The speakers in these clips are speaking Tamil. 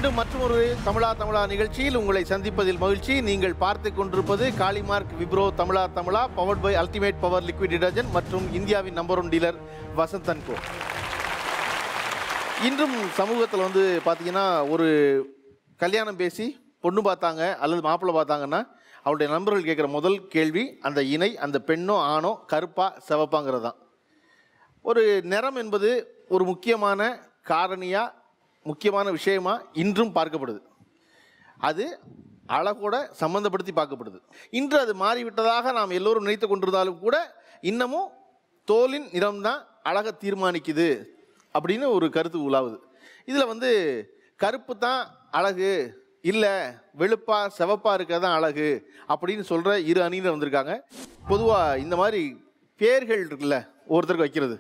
மீண்டும் மற்றொரு தமிழா நிகழ்ச்சியில் உங்களை சந்திப்பதில் மகிழ்ச்சி. நீங்கள் பார்த்து கொண்டிருப்பது காளிமார்க் விப்ரோ தமிழா powered by ultimate power liquid detergent மற்றும் இந்தியாவின் number 1 dealer Vasanth and co. இன்றும் சமூகத்தில் பார்த்தீங்கன்னா ஒரு கல்யாணம் பேசி பொண்ணு பார்த்தாங்க அல்லது மாப்பிள்ளை பார்த்தாங்கன்னா அவருடைய நண்பர்கள் கேட்குற முதல் கேள்வி அந்த இணை, அந்த பெண்ணோ ஆணோ கருப்பா சிவப்பாங்கிறது தான். ஒரு நிறம் என்பது ஒரு முக்கியமான காரணியாக, முக்கியமான விஷயமா இன்றும் பார்க்கப்படுது. அது அழகோட சம்பந்தப்படுத்தி பார்க்கப்படுது. இன்று அது மாறிவிட்டதாக நாம் எல்லோரும் நினைத்து கொண்டிருந்தாலும் கூட இன்னமும் தோலின் நிறம்தான் அழகை தீர்மானிக்குது அப்படின்னு ஒரு கருத்து உலாவுது. இதில் கருப்பு தான் அழகு, இல்லை வெளுப்பா சிவப்பா இருக்கிறது தான் அழகு அப்படின்னு சொல்கிற இரு அணியினர் வந்திருக்காங்க. பொதுவாக இந்த மாதிரி பேர்கள் இருக்குல்ல ஒருத்தருக்கு வைக்கிறது,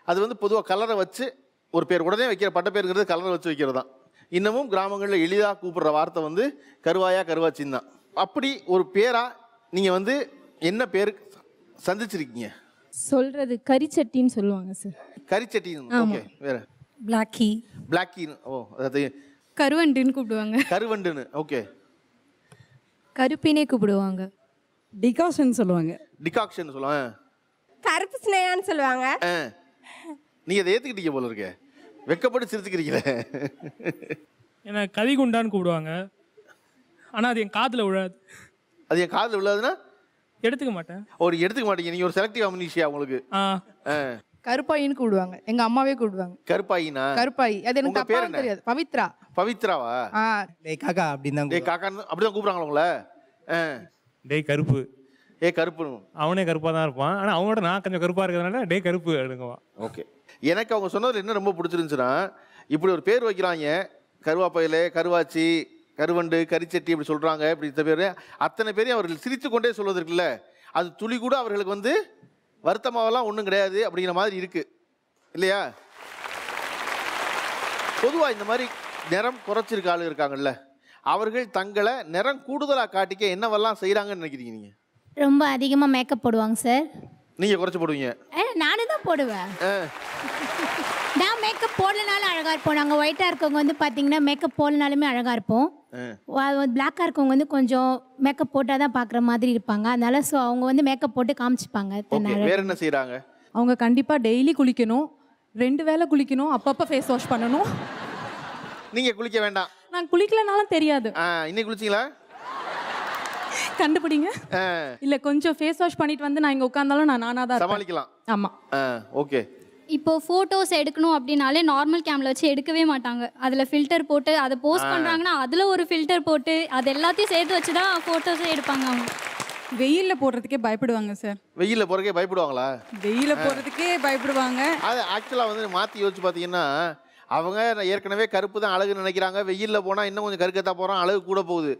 அது பொதுவாக கலரை வச்சு ஒரு பேர் உடனே வைக்கிற பட்ட பேருங்கிறது கலரை வச்சு வைக்கிறது தான். இன்னமும் கிராமங்களில் எளிதாக கூப்பிட்ற வார்த்தை கருவாயா கருவாச்சின்னு தான். அப்படி ஒரு பேரா நீங்கள் என்ன பேர் சந்திச்சிருக்கீங்க? சொல்றது கரிச்சட்டின்னு சொல்லுவாங்க சார். கரிச்சட்டின்னு. ஓகே. வேற? பிளாக்கின்னு. ஓ, அதாவது கருவண்டுன்னு கூப்பிடுவாங்க. கருவண்டுன்னு. ஓகே. கருப்பினே கூப்பிடுவாங்க. டிகாஷன் சொல்லுவாங்க. டிகாக்ஷன் சொல்லுவாங்க. கருப்பு ஸ்னேயான்னு சொல்லுவாங்க. நீங்கள் அதை ஏற்றுக்கிட்டீங்க போல இருக்க, வெக்கப்பட்டு சிரிச்சுக்கிறீங்களே. என்னை கதிகுண்டான்னு கூப்பிடுவாங்க. ஆனால் அது என் காதில் விழாது. அது என் காதில் விழாதுன்னா எடுத்துக்க மாட்டேன். ஒரு எடுத்துக்க மாட்டீங்க. நீங்கள் ஒரு செலக்டிவ் அம்னீஷியா உங்களுக்கு. கருப்பாயின்னு கூப்பிடுவாங்க. எங்க அம்மாவே கூப்பிடுவாங்க. கருப்பாயினா? கருப்பாயி. அது எனக்கு உங்க பேர் தப்பா தெரியாது. பவித்ரா. பவித்ராவா? டேய் காக்கா அப்படிதான். டேய் காக்கான்னு அப்படிதான் கூப்பிடுறாங்களா உங்களை? டேய் கருப்பு. கருப்பு. அவனே கருப்பாக தான் இருப்பான், ஆனால் அவனோட நான் கொஞ்சம் கருப்பாக இருக்கிறதுனால டே கருப்பு எடுங்குவான். ஓகே. எனக்கு அவங்க சொன்னதில் என்ன ரொம்ப பிடிச்சிருந்துச்சுன்னா, இப்படி ஒரு பேர் வைக்கிறாங்க, கருவாப்பையில, கருவாச்சி, கருவண்டு, கரிச்சட்டி இப்படி சொல்கிறாங்க. இப்படி இந்த பேர் அத்தனை பேரையும் அவர்கள் சிரித்து கொண்டே சொல்வதற்குல்ல, அது துளி கூட அவர்களுக்கு வருத்தமாகலாம் ஒன்றும் கிடையாது அப்படிங்கிற மாதிரி இருக்குது இல்லையா? பொதுவாக இந்த மாதிரி நிறம் குறைச்சிருக்க ஆளு இருக்காங்கல்ல, அவர்கள் தங்களை நிறம் கூடுதலாக காட்டிக்க என்னவெல்லாம் செய்கிறாங்கன்னு நினைக்கிறீங்க நீங்கள்? ரொம்ப அதிகமாக மேக்கப் போடுவாங்க சார். நீங்கள் குறைச்சி போடுவீங்க? நானும் தான் போடுவேன். நான் மேக்கப் போடலனாலும் அழகாக இருப்போம். நாங்கள் ஒயிட்டாக இருக்கவங்க பார்த்தீங்கன்னா மேக்கப் போடலனாலுமே அழகாக இருப்போம். பிளாக்காக இருக்கவங்க கொஞ்சம் மேக்கப் போட்டால் தான் பார்க்குற மாதிரி இருப்பாங்க. அதனால ஸோ அவங்க மேக்கப் போட்டு காமிச்சிப்பாங்க. வேற என்ன செய்கிறாங்க? அவங்க கண்டிப்பாக டெய்லி குளிக்கணும், 2 வேளை குளிக்கணும், அப்பப்போ ஃபேஸ் வாஷ் பண்ணணும். நீங்கள் குளிக்க வேண்டாம். நான் குளிக்கலனாலும் தெரியாது. இன்னைக்கு குளிச்சிங்களா? கண்டுபிடிங்க. இல்ல கொஞ்சம் ஃபேஸ் வாஷ் பண்ணிட்டு நான் இங்க உட்கார்ந்தாலும் நான் நானா தான் சமாளிக்கலாம். ஆமா. ஓகே. இப்போ ஃபோட்டோஸ் எடுக்கணும் அப்படின்னாலே நார்மல் கேமரா வச்சு எடுக்கவே மாட்டாங்க. அதில் ஃபில்டர் போட்டு அதை போஸ்ட் பண்ணுறாங்கன்னா அதில் ஒரு ஃபில்டர் போட்டு அது எல்லாத்தையும் சேர்த்து வச்சு தான் ஃபோட்டோஸே எடுப்பாங்க. அவங்க வெயிலில் போடுறதுக்கே பயப்படுவாங்க சார். வெயிலில் போகிறதுக்கே பயப்படுவாங்களா? வெயிலில் போடுறதுக்கே பயப்படுவாங்க. அது ஆக்சுவலாக மாற்றி யோசிச்சு பார்த்தீங்கன்னா, அவங்க ஏற்கனவே கருப்பு தான் அழகுன்னு நினைக்கிறாங்க. வெயிலில் போனால் இன்னும் கொஞ்சம் கருக்கத்தான் போகிறோம், அழகு கூட போகுது.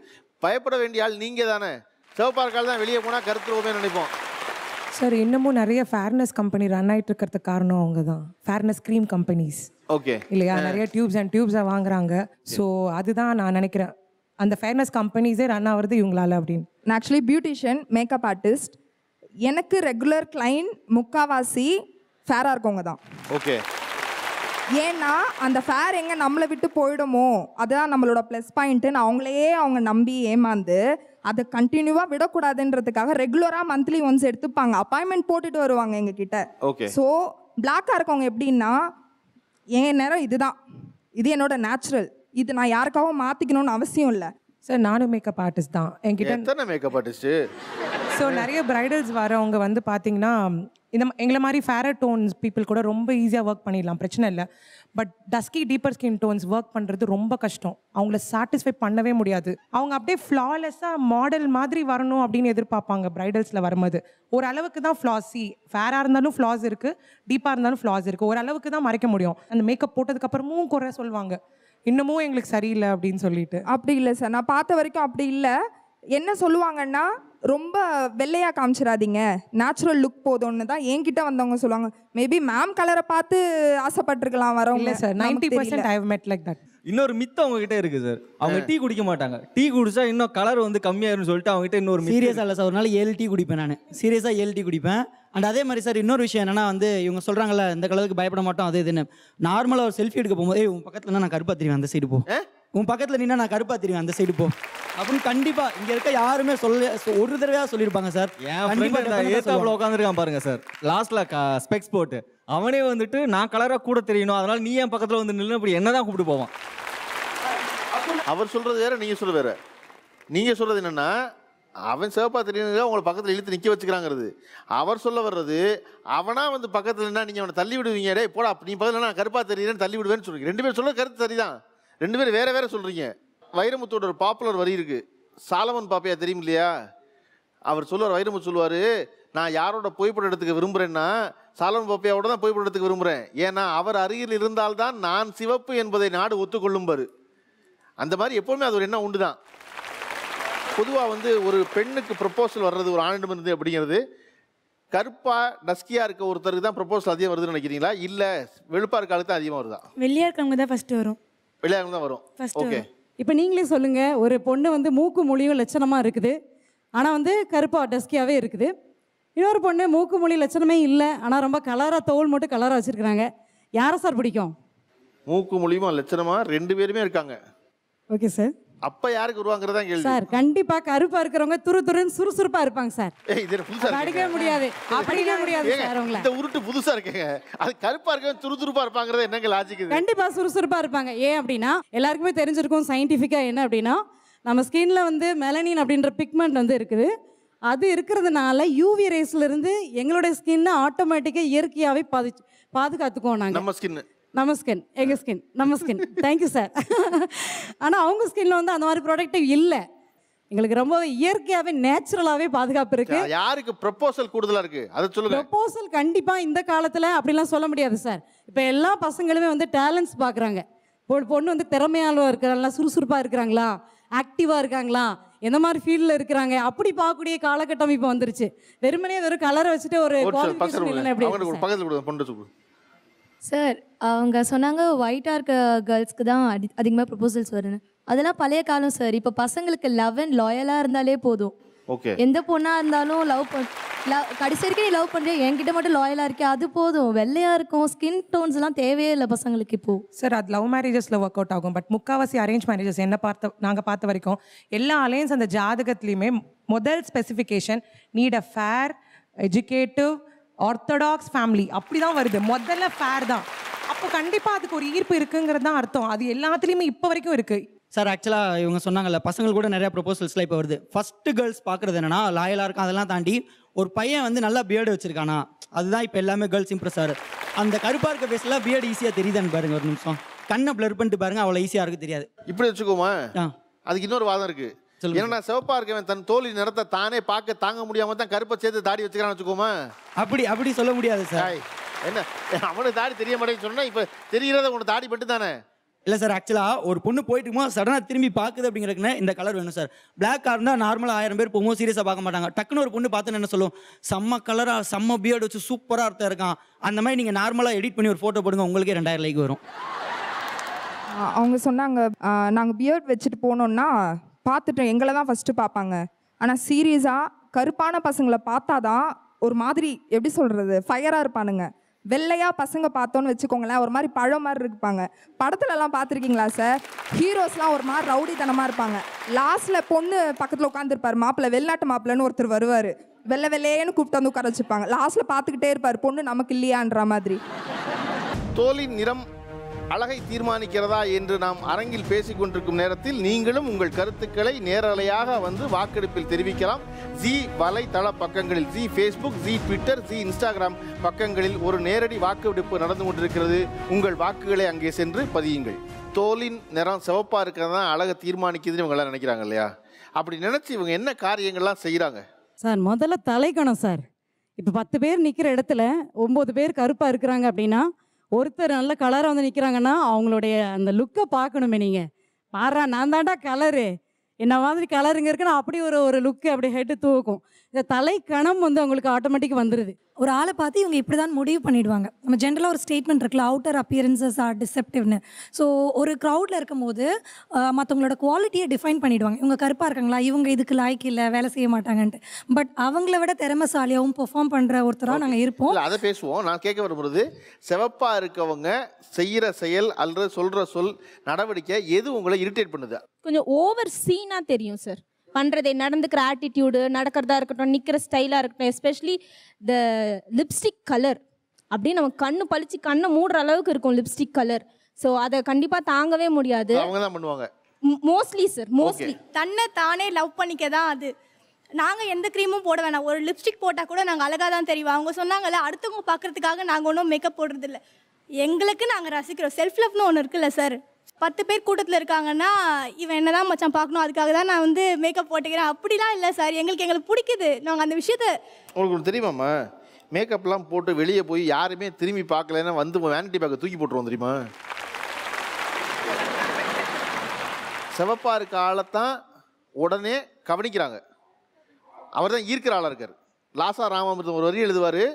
பயப்பட வேண்டிய ஆள் நீங்கள் தானே. சிவப்பார்க்கால் தான் வெளியே போனால் கருத்துருவோமே நினைப்போம் சார். இன்னமும் நிறைய ஃபேர்னஸ் கம்பெனி ரன் ஆகிட்டு இருக்கிறதுக்கு காரணம் அவங்க தான். Fairness cream companies. ஓகே. இல்லையா? நிறைய டியூப்ஸை வாங்குறாங்க. ஸோ அதுதான் நான் நினைக்கிறேன், அந்த ஃபேர்னஸ் கம்பெனிஸே ரன் ஆகிறது இவங்களால அப்படின்னு. நான் ஆக்சுவலி பியூட்டிஷியன், மேக்கப் ஆர்டிஸ்ட். எனக்கு ரெகுலர் கிளைண்ட் முக்காவாசி ஃபேராக இருக்கவங்க தான். ஓகே. ஏன்னா அந்த ஃபேர் எங்கே நம்மளை விட்டு போயிடுமோ அதுதான் நம்மளோட ப்ளஸ் பாயிண்ட்டுன்னு அவங்க நம்பி ஏமாந்து அதை கண்டினியூவாக விடக்கூடாதுன்றதுக்காக ரெகுலராக மந்த்லி ஒன்ஸ் எடுத்துப்பாங்க. அப்பாயின்மெண்ட் போட்டுட்டு வருவாங்க எங்ககிட்ட. ஓகே. ஸோ பிளாக்காக இருக்கவங்க எப்படின்னா, என் நேரம் இதுதான், இது என்னோட நேச்சுரல், இது நான் யாருக்காகவும் மாற்றிக்கணும்னு அவசியம் இல்லை. சார் நானும் மேக்கப் ஆர்டிஸ்ட் தான். என்கிட்ட எத்தனை மேக்கப் ஆர்டிஸ்ட்டு? ஸோ நிறைய பிரைடல்ஸ் வரவங்க பார்த்தீங்கன்னா இந்த எங்களை மாதிரி ஃபேரர் டோன்ஸ் பீப்புள் கூட ரொம்ப ஈஸியாக ஒர்க் பண்ணிடலாம், பிரச்சனை இல்லை. But dusky deeper skin don'ts work பண்ணுறது ரொம்ப கஷ்டம். அவங்கள சாட்டிஸ்ஃபை பண்ணவே முடியாது. அவங்க அப்படியே ஃப்ளாலெஸ்ஸாக மாடல் மாதிரி வரணும் அப்படின்னு எதிர்பார்ப்பாங்க பிரைடல்ஸில் வரும்போது. ஓரளவுக்கு தான் ஃப்ளாஸி, ஃபேராக இருந்தாலும் ஃப்ளாஸ் இருக்குது, டீப்பாக இருந்தாலும் ஃப்ளாஸ் இருக்குது. ஓரளவுக்கு தான் மறைக்க முடியும். அந்த மேக்கப் போட்டதுக்கப்புறமும் குறை சொல்லுவாங்க, இன்னமும் எங்களுக்கு சரியில்லை அப்படின்னு சொல்லிட்டு. அப்படி இல்லை சார், நான் பார்த்த வரைக்கும் அப்படி இல்லை. என்ன சொல்லுவாங்கன்னா, ரொம்ப வெள்ளையாக காமிச்சிடாதீங்க, நேச்சுரல் லுக் போதும்னு தான் என்கிட்ட வந்தவங்க சொல்லுவாங்க. மேபி மேம் கலரை பார்த்து ஆசைப்பட்டிருக்கலாம் வரவங்க. இல்லை sir, 90% I have met like that. இன்னொரு மித்து அவங்க கிட்ட இருக்கு சார். அவங்க டீ குடிக்க மாட்டாங்க. டீ குடிச்சா இன்னும் கலர் கம்மியாயிருன்னு சொல்லிட்டு அவங்க கிட்ட இன்னொரு சீரியஸாக இல்லை சார். ஒரு நாள் 7 டீ குடிப்பேன் நான். சீரியஸாக 7 டீ குடிப்பேன். அண்ட் அதே மாதிரி சார் இன்னொரு விஷயம் என்னன்னா இவங்க சொல்கிறாங்கல்ல இந்த கலருக்கு பயப்பட மாட்டோம் அது இதுன்னு. நார்மலாக ஒரு செல்ஃபி எடுக்க போகும்போது உன் பக்கத்தில் நான் கருப்பா தெரியும் அந்த சைடு போ. உன் பக்கத்தில் நின்னா நான் கருப்பா தெரியும், அந்த சைடு போ அப்படின்னு கண்டிப்பா இங்க இருக்க யாருமே ஒரு தடவையா சொல்லியிருப்பாங்க சார். என் ஃப்ரெண்ட் ஏத்தாப்புல உட்காந்துருக்கான் பாருங்க சார், லாஸ்ட்ல ஸ்பெக்ஸ் போட்டு அவனே வந்துட்டு நான் கலரா கூட தெரியணும், அதனால நீ என் பக்கத்துல வந்து நின்று அப்படி என்னதான் கூப்பிட்டு போவான். அவர் சொல்றது வேற, நீங்க சொல்றது வேற. நீங்க சொல்றது என்னன்னா அவன் சிவப்பா தெரியுங்க உங்களை பக்கத்தில் இழுத்து நிற்க வச்சுக்கிறாங்கிறது. அவர் சொல்ல வர்றது அவனா வந்து பக்கத்தில் என்ன நீங்கள் அவனை தள்ளி விடுவீங்க, டே போடா நீ பக்கத்தில் நான் கருப்பா தெரியுறேன்னு தள்ளி விடுவேன்னு சொல்றீங்க. ரெண்டு பேரும் சொல்ல கருத்து சரிதான், ரெண்டு பேரும் வேற வேற சொல்றீங்க. வைரமுத்தோட ஒரு பாப்புலர் வரி இருக்கு, சாலமன் பாப்பையா தெரியும் இல்லையா? அவர் சொல்லுவார், வைரமுத்து சொல்லுவார், நான் யாரோட புகைப்படம் எடுத்துக்க விரும்புகிறேன்னா சாலமன் பாப்பையாவோட தான் புகைப்படம் எடுத்துக்க விரும்புகிறேன், ஏன்னா அவர் அருகில் இருந்தால்தான் நான் சிவப்பு என்பதை நாடு ஒத்துக்கொள்ளும்பாரு. அந்த மாதிரி எப்போவுமே அது ஒரு எண்ணம் உண்டு தான். பொதுவாக வந்து ஒரு பெண்ணுக்கு ப்ரப்போசல் வர்றது ஒரு ஆணிடமிருந்து அப்படிங்கிறது கருப்பா டஸ்கியாக இருக்க ஒருத்தருக்கு தான் ப்ரப்போசல் அதிகம் வருதுன்னு நினைக்கிறீங்களா, இல்லை வெளுப்பாக இருக்க ஆளுக்கு தான் அதிகமாக வருதா? வெள்ளையா இருக்கவங்க தான் ஃபர்ஸ்ட் வரும். வெள்ளையாக தான் வரும். ஓகே, இப்போ நீங்களே சொல்லுங்க, ஒரு பொண்ணு வந்து மூக்கு மொழியும் லட்சணமா இருக்குது, ஆனால் வந்து கருப்பா டஸ்கியாவே இருக்குது. இன்னொரு பொண்ணு மூக்கு மொழி லட்சணமே இல்லை, ஆனால் ரொம்ப கலராக தோல் மட்டும் கலராக வச்சிருக்கிறாங்க. யாரை சார் பிடிக்கும்? மூக்கு மொழியுமா லட்சணமா ரெண்டு பேருமே இருக்காங்க. Okay sir. அப்ப யாருக்கு வருவாங்கிறதா கேள்வி. சார் கண்டிப்பா கருப்பா இருக்கிறவங்க துருன்னு சுறுசுறுப்பா இருப்பாங்க சார். இது புதுசா அடிக்கவே முடியாது, அப்படிக்கவே முடியாது சார். உங்களை இந்த உருட்டு புதுசா இருக்கேங்க. அது கருப்பா இருக்கவங்க துருதுருப்பா இருப்பாங்கிறது என்னங்க லாஜிக்? கண்டிப்பா சுறுசுறுப்பா இருப்பாங்க. ஏன் அப்படின்னா எல்லாருக்குமே தெரிஞ்சிருக்கும் சயின்டிஃபிக்கா என்ன அப்படின்னா, நம்ம ஸ்கின்ல வந்து மெலனின் அப்படின்ற பிக்மெண்ட் வந்து இருக்குது. அது இருக்கிறதுனால யூவி ரேஸ்ல இருந்து எங்களுடைய ஸ்கின்னை ஆட்டோமேட்டிக்கா இயற்கையாவே பாதுகாத்துக்குவோம் நாங்க. நம்ம ஸ்கின் எங்கள் ஸ்கின் நம்ம ஸ்கின் தேங்க்யூ சார். ஆனால் அவங்க ஸ்கின்ல வந்து அந்த மாதிரி ப்ராடக்டிவ் இல்லை. எங்களுக்கு ரொம்ப இயற்கையாகவே நேச்சுரலாகவே பாதுகாப்பு இருக்கு. யாருக்கு ப்ரப்போசல் கூடுதலாக இருக்கு அதை சொல்லுங்க. ப்ரப்போசல் கண்டிப்பாக இந்த காலத்தில் அப்படிலாம் சொல்ல முடியாது சார். இப்போ எல்லா பசங்களுமே வந்து டேலண்ட்ஸ் பார்க்குறாங்க. பொண்ணு வந்து திறமையாலும் இருக்கிறாங்களா, சுறுசுறுப்பாக இருக்கிறாங்களா, ஆக்டிவாக இருக்காங்களா, எந்த மாதிரி ஃபீல்டில் இருக்கிறாங்க, அப்படி பார்க்கக்கூடிய காலகட்டம் இப்போ வந்துருச்சு. வெறுமனே வெறும் கலரை வச்சுட்டு ஒரு குவாலிஃபிகேஷன் இல்லைன்னா எப்படி பக்கத்தில் சார் அவங்க சொன்னாங்க ஒயிட்டாக இருக்க கேர்ள்ஸ்க்கு தான் அதிகமாக ப்ரொபோசல்ஸ் வருன்னு. அதெல்லாம் பழைய காலம் சார். இப்போ பசங்களுக்கு லவ் அண்ட் லாயலாக இருந்தாலே போதும். ஓகே, எந்த பொண்ணாக இருந்தாலும் கடைசி வரைக்கும் நீ லவ் பண்ணுறியா, என்கிட்ட மட்டும் லாயலாக இருக்கே அது போதும். வெள்ளையாக இருக்கும், ஸ்கின் டோன்ஸ்லாம் தேவையே இல்லை பசங்களுக்கு இப்போ. சார் அது லவ் மேரேஜஸில் ஒர்க் அவுட் ஆகும். பட் முக்கால்வாசி அரேஞ்ச் மேரேஜஸ் நாங்கள் பார்த்த வரைக்கும் எல்லா அலையன்ஸ் அந்த ஜாதகத்துலேயுமே முதல் specification need a fair educative orthodox family அப்படி தான் வருது. முதல்ல ஃபேர் தான். அப்போ கண்டிப்பாக அதுக்கு ஒரு ஈர்ப்பு இருக்குங்கிறது தான் அர்த்தம். அது எல்லாத்துலேயுமே இப்போ வரைக்கும் இருக்குது சார். ஆக்சுவலாக இவங்க சொன்னாங்கல்ல, பசங்களுக்கு கூட நிறைய ப்ரொபோசல்ஸ்லாம் இப்போ வருது. ஃபஸ்ட்டு கேர்ள்ஸ் பார்க்குறது என்னன்னா லாயலாக இருக்கும். அதெல்லாம் தாண்டி ஒரு பையன் வந்து நல்லா பியர்டு வச்சிருக்கானா, அதுதான் இப்போ எல்லாமே கேர்ள்ஸ் இம்ப்ரெஸ் ஆகுது. அந்த கருப்பாக இருக்க பேஸ்லாம் பியர்டு ஈஸியாக தெரியுதான்னு பாருங்க, ஒரு நிமிஷம் கண்ணை பிளர் பண்ணிட்டு பாருங்க, அவ்வளோ ஈஸியாக இருக்கு தெரியாது. இப்படி வச்சுக்கோமா. அதுக்கு இன்னொரு வாதம் இருக்கு. ஏன்னா சிவப்பா இருக்கவன் தன் தோலி நிறத்தை தானே பார்க்க தாங்க முடியாம தான் கருப்பை சேர்த்து தாடி வச்சுக்கிறான்னு வச்சுக்கோமா. அப்படி சொல்ல முடியாது சார். என்ன அவனுக்கு தாடி தெரிய மாட்டேன்னு சொன்னா இப்ப தெரிகிறத உனக்கு தாடி பட்டு தானே இல்லை சார். ஆக்சுவலாக ஒரு பொண்ணு போயிட்டு இருக்கும்போது சடனாக திரும்பி பார்க்குது அப்படிங்கிறதுக்குன்னா இந்த கலர் வேணும் சார். பிளாக் இருந்தால் நார்மலாக 1000 பேர் போகும்போது சீரியஸாக பார்க்க மாட்டாங்க. டக்குன்னு ஒரு பொண்ணு பார்த்து என்ன சொல்லும், செம்ம கலராக செம்ம பியர்டு வச்சு சூப்பராக அர்த்தம் இருக்கான். அந்த மாதிரி நீங்கள் நார்மலாக எடிட் பண்ணி ஒரு ஃபோட்டோ போடுங்க, உங்களுக்கே 2000 லைக் வரும். அவங்க சொன்னாங்க நாங்கள் பியர்ட் வச்சுட்டு போனோன்னா பார்த்துட்டோம் எங்களை தான் ஃபஸ்ட்டு பார்ப்பாங்க. ஆனால் சீரியஸாக கருப்பான பசங்களை பார்த்தா தான் ஒரு மாதிரி எப்படி சொல்கிறது ஃபயராக இருப்பானுங்க. வெள்ளையாக பசங்க பார்த்தோன்னு வச்சுக்கோங்களேன், ஒரு மாதிரி பழம் மாதிரி இருப்பாங்க. படத்துலலாம் பார்த்துருக்கீங்களா சார்? ஹீரோஸ்லாம் ஒரு மாதிரி ரவுடித்தனமாக இருப்பாங்க. லாஸ்ட்டில் பொண்ணு பக்கத்தில் உட்காந்துருப்பார், மாப்பிள்ளை வெளிநாட்டு மாப்பிள்ளைன்னு ஒருத்தர் வருவார், வெள்ளைன்னு கூப்பிட்டு வந்து உட்கார வச்சுருப்பாங்க. லாஸ்ட்டில் பார்த்துக்கிட்டே இருப்பார், பொண்ணு நமக்கு இல்லையான்ற மாதிரி. தோலின் நிறம் அழகை தீர்மானிக்கிறதா என்று நாம் அரங்கில் பேசிக் கொண்டிருக்கும் நேரத்தில் நீங்களும் உங்கள் கருத்துக்களை நேரலையாக வந்து வாக்கெடுப்பில் தெரிவிக்கலாம். ஜி வலைத்தள பக்கங்களில், G Facebook, G Twitter, G Instagram பக்கங்களில் ஒரு நேரடி வாக்கெடுப்பு நடந்து கொண்டிருக்கிறது. உங்கள் வாக்குகளை அங்கே சென்று பதியுங்கள். தோலின் நிறம் சிவப்பா இருக்கிறது தான் அழகை தீர்மானிக்குதுன்னு இவங்க எல்லாம் நினைக்கிறாங்க இல்லையா? அப்படி நினைச்சு இவங்க என்ன காரியங்கள்லாம் செய்யறாங்க சார்? முதல்ல தலைக்கணும் சார். இப்போ 10 பேர் நிற்கிற இடத்துல 9 பேர் கருப்பா இருக்கிறாங்க அப்படின்னா, ஒருத்தர் நல்ல கலராக வந்து நிற்கிறாங்கன்னா அவங்களுடைய அந்த லுக்கை பார்க்கணுமே. நீங்கள் பாடுறா நான் தாண்டா கலரு, என்ன மாதிரி கலருங்க இருக்குன்னா அப்படி ஒரு லுக்கு அப்படி ஹெட்டு தூக்கும். இந்த தலை கணம் வந்து அவங்களுக்கு ஆட்டோமேட்டிக் வந்துடுது. ஒரு ஆளை பார்த்து இவங்க இப்படி தான் முடிவு பண்ணிடுவாங்க. நம்ம ஜென்ரலாக ஒரு ஸ்டேட்மெண்ட் இருக்குல்ல, அவுட்டர் அப்பியரன்சஸ் ஆர் டிசெப்டிவ்னு. ஸோ ஒரு க்ரௌடில் இருக்கும்போது மற்றவங்களோட குவாலிட்டியை டிஃபைன் பண்ணிடுவாங்க. இவங்க கருப்பாக இருக்காங்களா, இவங்க இதுக்கு லாய்க்கு இல்லை, வேலை செய்ய மாட்டாங்கன்ட்டு. பட் அவங்கள விட திறமைசாலியாகவும் பெர்ஃபார்ம் பண்ணுற ஒருத்தராக நாங்கள் இருப்போம். அதை பேசுவோம். நான் கேட்க வரும்போது சிவப்பாக இருக்கவங்க செய்கிற செயல் அல்லது சொல்கிற சொல் நடவடிக்கை எது உங்களை இரிட்டேட் பண்ணுது? கொஞ்சம் ஓவர் சீனாக தெரியும் சார். பண்ணுறதே நடந்துக்கிற ஆட்டிடியூடு, நடக்கிறதா இருக்கட்டும், நிற்கிற ஸ்டைலாக இருக்கட்டும், எஸ்பெஷலி த லிப்ஸ்டிக் கலர் அப்படியே நம்ம கண்ணு பழிச்சு கண்ணை மூடுற அளவுக்கு இருக்கும் லிப்ஸ்டிக் கலர். ஸோ அதை கண்டிப்பாக தாங்கவே முடியாது. அவங்க தான் பண்ணுவாங்க மோஸ்ட்லி சார், மோஸ்ட்லி. தன்னை தானே லவ் பண்ணிக்க தான் அது. நாங்கள் எந்த க்ரீமும் போட வேணாம், ஒரு லிப்ஸ்டிக் போட்டால் கூட நாங்கள் அழகாக தான் தெரியும். அவங்க சொன்னாங்கல்ல, அடுத்தவங்க பார்க்குறதுக்காக நாங்கள் ஒன்றும் மேக்கப் போடுறதில்ல, எங்களுக்கு நாங்கள் ரசிக்கிறோம். செல்ஃப் லவ்னு ஒன்று இருக்குல்ல சார். 10 பேர் கூட்டத்தில் இருக்காங்கன்னா இவன் என்ன தான் மச்சான் பார்க்கணும், அதுக்காக தான் நான் வந்து மேக்கப் போட்டுக்கிறேன் அப்படிலாம் இல்லை சார். எங்களுக்கு பிடிக்குது, நாங்கள் அந்த விஷயத்த. உங்களுக்கு தெரியுமாம்மா, மேக்கப்லாம் போட்டு வெளியே போய் யாருமே திரும்பி பார்க்கலன்னா வந்து வேனிட்டி பேக்கை தூக்கி போட்டுருவோம் தெரியுமா? சிவப்பாக இருக்க ஆளைத்தான் உடனே கவனிக்கிறாங்க. அவர் தான் ஈர்க்கிற ஆளாக இருக்கார். லாசா ராமாமிர்தம் ஒரு வரி எழுதுவார்,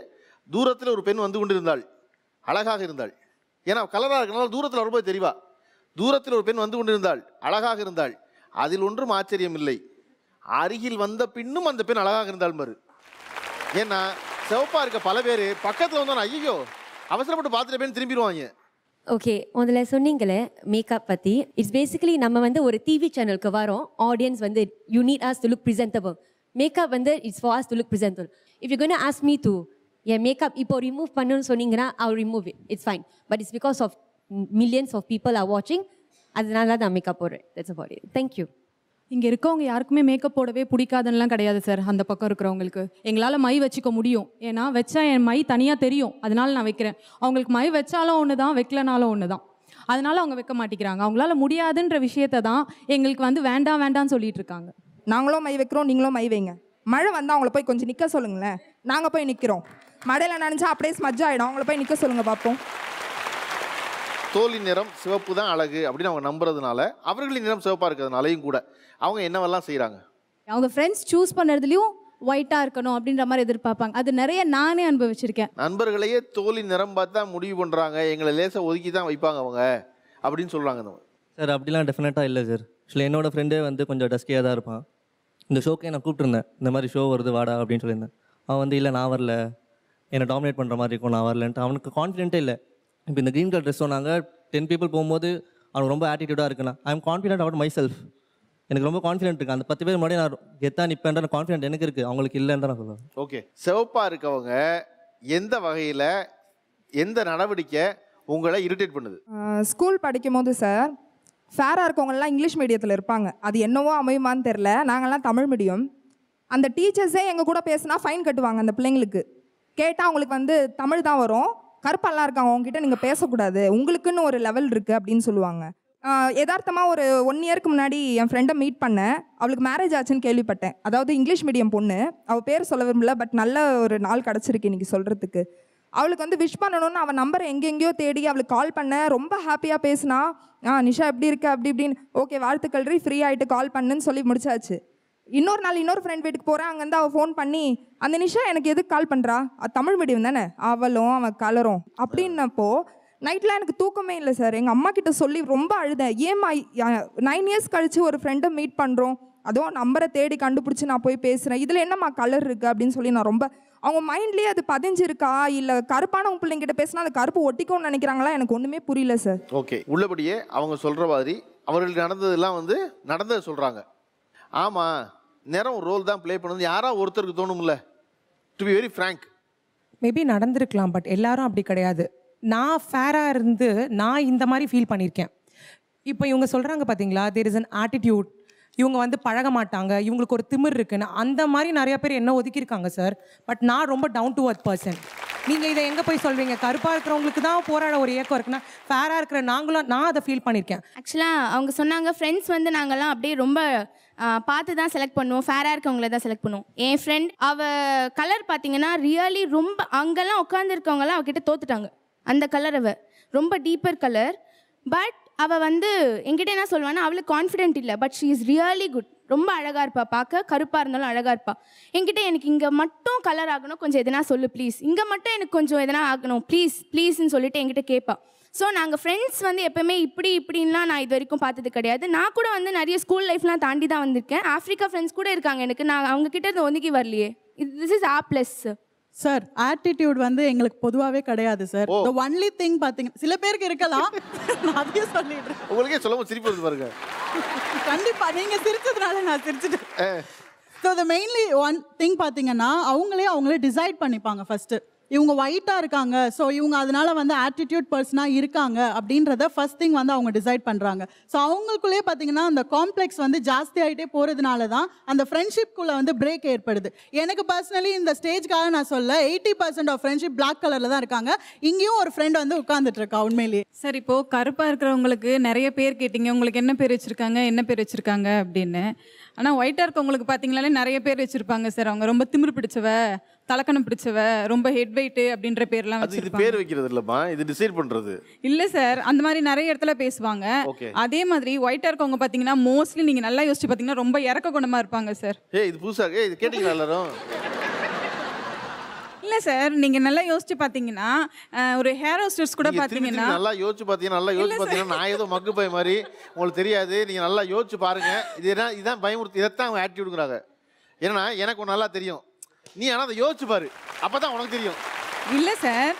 தூரத்தில் ஒரு பெண் வந்து கொண்டிருந்தாள், அழகாக இருந்தாள். ஏன்னா கலராக இருக்கனால தூரத்தில் வரும்போது தெரிவா. தூரத்தில் ஒரு பெண் வந்து கொண்டிருந்தாள், அழகாக இருந்தாள், அதில் ஒன்றும் ஆச்சரியம் இல்லை. அருகில் வந்த பின்னும் அந்த பெண் அழகாக இருந்தாள் பாரு. ஏன்னா சிவப்பாக இருக்க பல பேர் பக்கத்தில் வந்தோன்னா ஐயோ அவசரப்பட்டு பார்த்துட்டு பேர் திரும்பிடுவாங்க. ஓகே, முதல்ல சொன்னீங்களே மேக்கப் பற்றி. இட்ஸ் பேசிக்கலி நம்ம வந்து ஒரு டிவி சேனலுக்கு வரோம், ஆடியன்ஸ் வந்து you need us to look presentable. Makeup வந்து it's for us to look presentable. If you gonna ask me to என் மேக்கப் இப்போ ரிமூவ் பண்ணுன்னு சொன்னீங்கன்னா I will remove it, it's fine. But it's because of millions of people are watching, அதனால தான் மேக்கப் போடுறேன். That's about it. தேங்க்யூ. இங்கே இருக்கவங்க யாருக்குமே மேக்கப் போடவே பிடிக்காதுன்னெலாம் கிடையாது சார். அந்த பக்கம் இருக்கிறவங்களுக்கு எங்களால் மை வச்சுக்க முடியும், ஏன்னா வச்சா என் மை தனியாக தெரியும், அதனால நான் வைக்கிறேன். அவங்களுக்கு மை வச்சாலும் ஒன்று தான், வைக்கலனாலும் ஒன்று தான். அதனால அவங்க வைக்க மாட்டேங்கிறாங்க. அவங்களால முடியாதுன்ற விஷயத்தை தான் எங்களுக்கு வந்து வேண்டாம் வேண்டாம்னு சொல்லிட்டு இருக்காங்க. நாங்களும் மை வைக்கிறோம், நீங்களும் மை வைங்க. மழை வந்தால் அவங்கள போய் கொஞ்சம் நிற்க சொல்லுங்களேன். நாங்கள் போய் நிற்கிறோம். மழையில் நினச்சா அப்படியே ஸ்மஜ் ஆகிடும், அவங்கள போய் நிற்க சொல்லுங்கள் பார்ப்போம். தோலின் நிறம் சிவப்பு தான் அழகு அப்படின்னு அவங்க நம்புறதுனால அவர்களின் நிறம் சிவப்பாக இருக்கிறதுனாலையும் கூட அவங்க என்னவெல்லாம் செய்கிறாங்க. அவங்க ஃப்ரெண்ட்ஸ் சூஸ் பண்ணுறதுலையும் ஒயிட்டாக இருக்கணும் அப்படின்ற மாதிரி எதிர்பார்ப்பாங்க. அது நிறைய நானே அனுபவிச்சிருக்கேன். நண்பர்களையே தோலின் நிறம் பார்த்தா முடிவு பண்ணுறாங்க, எங்களை லேசாக ஒதுக்கி தான் வைப்பாங்க அவங்க அப்படின்னு சொல்கிறாங்க. சார் அப்படிலாம் டெஃபினட்டாக இல்லை சார். ஆக்சுவலி என்னோடய ஃப்ரெண்டே வந்து கொஞ்சம் டஸ்கியாக தான் இருப்பான். இந்த ஷோக்கே நான் கூப்பிட்டுருந்தேன், இந்த மாதிரி ஷோ வருது வாடா அப்படின்னு சொல்லியிருந்தேன். அவன் வந்து இல்லை நான் வரல, என்னை டாமினேட் பண்ணுற மாதிரி இருக்கும், நான் வரலன்ட்டு. அவனுக்கு கான்ஃபிடென்ட்டே இல்லை. இப்போ இந்த க்ரீன் கலர் ட்ரெஸ் சொன்னாங்க, 10 people போகும்போது அவனுக்கு ரொம்ப ஆட்டிடியூடாக இருக்குண்ணா. I am confident about my self. எனக்கு ரொம்ப கான்ஃபிடென்ட் இருக்குது. அந்த 10 பேர் முன்னாடி நான் கெத்தாக நிற்பேன்ற கான்ஃபிடென்ட் எனக்கு இருக்குது, அவங்களுக்கு இல்லைன்னு தான் நான் சொல்லுவேன். ஓகே, சிவப்பாக இருக்கவங்க எந்த வகையில் எந்த நடவடிக்கை உங்களை இரிட்டேட் பண்ணுது? ஸ்கூல் படிக்கும் போது சார், ஃபேராக இருக்கவங்கலாம் இங்கிலீஷ் மீடியத்தில் இருப்பாங்க. அது என்னவோ அமையுமான்னு தெரில. நாங்கள்லாம் தமிழ் மீடியம். அந்த டீச்சர்ஸே எங்கள் கூட பேசினா ஃபைன் கட்டுவாங்க அந்த பிள்ளைங்களுக்கு. கேட்டால் அவங்களுக்கு வந்து தமிழ் தான் வரும், கருப்பெல்லாம் இருக்காங்க, அவங்ககிட்ட நீங்கள் பேசக்கூடாது, உங்களுக்குன்னு ஒரு லெவல் இருக்குது அப்படின்னு சொல்லுவாங்க. யதார்த்தமாக ஒரு 1 இயருக்கு முன்னாடி என் ஃப்ரெண்டை மீட் பண்ணேன். அவளுக்கு மேரேஜ் ஆச்சுன்னு கேள்விப்பட்டேன். அதாவது இங்கிலீஷ் மீடியம் பொண்ணு, அவள் பேர் சொல்ல விரும்பல, பட் நல்ல ஒரு நாள் கிடச்சிருக்கு இன்றைக்கி சொல்கிறதுக்கு. அவளுக்கு வந்து விஷ் பண்ணணும்னு அவள் நம்பரை எங்கெங்கேயோ தேடி அவளுக்கு கால் பண்ணேன். ரொம்ப ஹாப்பியாக பேசினா, நிஷா எப்படி இருக்க அப்படி இப்படின்னு. ஓகே வாழ்த்துக்கள், ஃப்ரீ ஆகிட்டு கால் பண்ணுன்னு சொல்லி முடிச்சாச்சு. இன்னொரு நாள் இன்னொரு ஃப்ரெண்ட் வீட்டுக்கு போகிறேன். அங்கேருந்து அவள் ஃபோன் பண்ணி, அந்த நிஷா எனக்கு எதுக்கு கால் பண்ணுறா, அது தமிழ் மீடியம் தானே, அவளும் அவன் கலரும் அப்படின்னப்போ நைட்டில் எனக்கு தூக்கமே இல்லை சார். எங்கள் அம்மா கிட்ட சொல்லி ரொம்ப அழுதேன். ஏம்மா 9 இயர்ஸ் கழித்து ஒரு ஃப்ரெண்டை மீட் பண்ணுறோம், அதுவும் நம்பரை தேடி கண்டுபிடிச்சி நான் போய் பேசுகிறேன், இதில் என்னம்மா கலர் இருக்குது அப்படின்னு சொல்லி நான் ரொம்ப, அவங்க மைண்ட்லேயே அது பதிஞ்சிருக்கா இல்லை கருப்பானவங்க பிள்ளைங்கிட்ட பேசினா அந்த கருப்பு ஒட்டிக்கும்னு நினைக்கிறாங்களா, எனக்கு ஒன்றுமே புரியல சார். ஓகே, உள்ளபடியே அவங்க சொல்கிற மாதிரி அவர்களுக்கு நடந்ததெல்லாம் வந்து நடந்ததை சொல்கிறாங்க. ஆமாம், நிறம் ரோல் தான் ப்ளே பண்ணுறது யாராவது ஒருத்தருக்கு தோணும்ல. To be very frank, maybe நடந்திருக்கலாம், பட் எல்லாரும் அப்படி கிடையாது. நான் ஃபேராக இருந்து நான் இந்த மாதிரி ஃபீல் பண்ணியிருக்கேன். இப்போ இவங்க சொல்கிறாங்க பார்த்தீங்களா, தேர் இஸ் அன் ஆட்டிடியூட், இவங்க வந்து பழக மாட்டாங்க, இவங்களுக்கு ஒரு திமிர் இருக்குன்னு. அந்த மாதிரி நிறைய பேர் என்ன ஒதுக்கியிருக்காங்க சார். பட் நான் ரொம்ப டவுன் டு அர்த் பர்சன். நீங்கள் இதை எங்கே போய் சொல்கிறீங்க, கருப்பாக இருக்கிறவங்களுக்கு தான் போராட ஒரு ஏக்கம் இருக்குன்னா, ஃபேராக இருக்கிற நான் அதை ஃபீல் பண்ணியிருக்கேன். ஆக்சுவலாக அவங்க சொன்னாங்க, ஃப்ரெண்ட்ஸ் வந்து நாங்கள்லாம் அப்படியே ரொம்ப பார்த்து தான் செலக்ட் பண்ணுவோம், ஃபேராக இருக்கவங்கள தான் செலக்ட் பண்ணுவோம். என் ஃப்ரெண்ட் அவள் கலர் பார்த்தீங்கன்னா ரியலி ரொம்ப, அங்கெல்லாம் உட்காந்துருக்கவங்கலாம் அவகிட்ட தோத்துட்டாங்க. அந்த கலர் அவள் ரொம்ப டீப்பர் கலர். பட் அவள் வந்து என்கிட்ட என்ன சொல்லுவான்னா அவளுக்கு கான்ஃபிடென்ட் இல்லை, but she is really good. ரொம்ப அழகாக இருப்பா, பார்க்க கருப்பாக இருந்தாலும் அழகாக இருப்பா. என்கிட்ட எனக்கு இங்கே மட்டும் கலர் ஆகணும், கொஞ்சம் எதனா சொல்லு ப்ளீஸ், இங்கே மட்டும் எனக்கு கொஞ்சம் எதனா ஆகணும் ப்ளீஸ்ன்னு சொல்லிட்டு என்கிட்ட கேட்பா. ஸோ நாங்கள் ஃப்ரெண்ட்ஸ் வந்து எப்போவுமே இப்படின்லாம் நான் இது வரைக்கும் பார்த்தது கிடையாது. நான் கூட வந்து நிறைய ஸ்கூல் லைஃப்லாம் தாண்டி தான் வந்திருக்கேன். ஆஃப்ரிக்கா ஃப்ரெண்ட்ஸ் கூட இருக்காங்க எனக்கு, நான் அவங்கக்கிட்ட இருந்து ஒதுக்கி வரலையே. This is A+. Sir attitude வந்து எங்களுக்கு பொதுவாகவே கிடையாது சார். த ஒன்லி திங் பார்த்தீங்கன்னா சில பேருக்கு இருக்கலாம், நான் அதையும் சொல்லிடுறேன். உங்களுக்கே சொல்லும்போது சிரிப்பு வருது பாருங்க. கண்டிப்பாக நீங்கள் சிரிச்சதுனால நான் சிரிச்சிட்டேன். So the mainly one thing பார்த்தீங்கன்னா அவங்களே டிசைட் பண்ணிப்பாங்க ஃபஸ்ட்டு. இவங்க ஒயிட்டாக இருக்காங்க, ஸோ இவங்க அதனால வந்து ஆட்டிடியூட் பர்சனாக இருக்காங்க அப்படின்றத ஃபர்ஸ்ட் திங் வந்து அவங்க டிசைட் பண்ணுறாங்க. ஸோ அவங்களுக்குள்ளே பார்த்தீங்கன்னா அந்த காம்ப்ளெக்ஸ் வந்து ஜாஸ்தி ஆகிட்டே போகிறதுனால தான் அந்த ஃப்ரெண்ட்ஷிப்குள்ளே வந்து பிரேக் ஏற்படுது. எனக்கு பர்சனலி இந்த ஸ்டேஜ்க்காக நான் சொல்ல 80% ஆஃப் ஃப்ரெண்ட்ஷிப் பிளாக் கலரில் தான் இருக்காங்க. இங்கேயும் ஒரு ஃப்ரெண்ட் வந்து உட்காந்துட்டு இருக்கா உண்மையிலேயே. சார் இப்போது கருப்பாக இருக்கிறவங்களுக்கு நிறைய பேர் கேட்டிங்க, உங்களுக்கு என்ன பேர் வச்சுருக்காங்க அப்படின்னு. ஆனால் ஒயிட்டாக இருக்கவங்களுக்கு பார்த்தீங்களாலே நிறைய பேர் வச்சுருப்பாங்க சார். அவங்க ரொம்ப திமிரு பிடிச்சவ, தலக்கணம் பிடிச்சவ, ரொம்ப ஹெட் வெயிட் அப்படின்ற பேர்லாம் வச்சிருப்பாங்க. பேர் வைக்கிறது இல்லம்மா, இது டிசைட் பண்றது. இல்ல சார், அந்த மாதிரி நிறைய இடத்துல பேசுவாங்க. அதே மாதிரி ஒயிட்டா இருக்கவங்க பாத்தீங்கன்னா மோஸ்ட்லி நீங்க நல்லா யோசிச்சு பாத்தீங்கன்னா ரொம்ப இறக்க குணமா இருப்பாங்க சார். இது புதுசா இது கேட்டீங்களா எல்லாரும்? இல்ல சார், நீங்க நல்லா யோசிச்சு பாத்தீங்கன்னா ஒரு ஹேர் ஹோஸ்டர்ஸ் கூட பாத்தீங்கன்னா நல்லா யோசிச்சு பாத்தீங்கன்னா நான் ஏதோ மக்கு பை மாதிரி உங்களுக்கு தெரியாது. நீங்க நல்லா யோசிச்சு பாருங்க. இதுதான் பயமுறுத்தி இதைத்தான் அவங்க ஆட்டிடியூடுங்கிறாங்க. ஏன்னா எனக்கு ஒன்று நல்லா தெரியும், நீ ஆனால் அதை யோசிச்சு பாரு, அப்பதான் உனக்கு தெரியும். இல்ல சார்,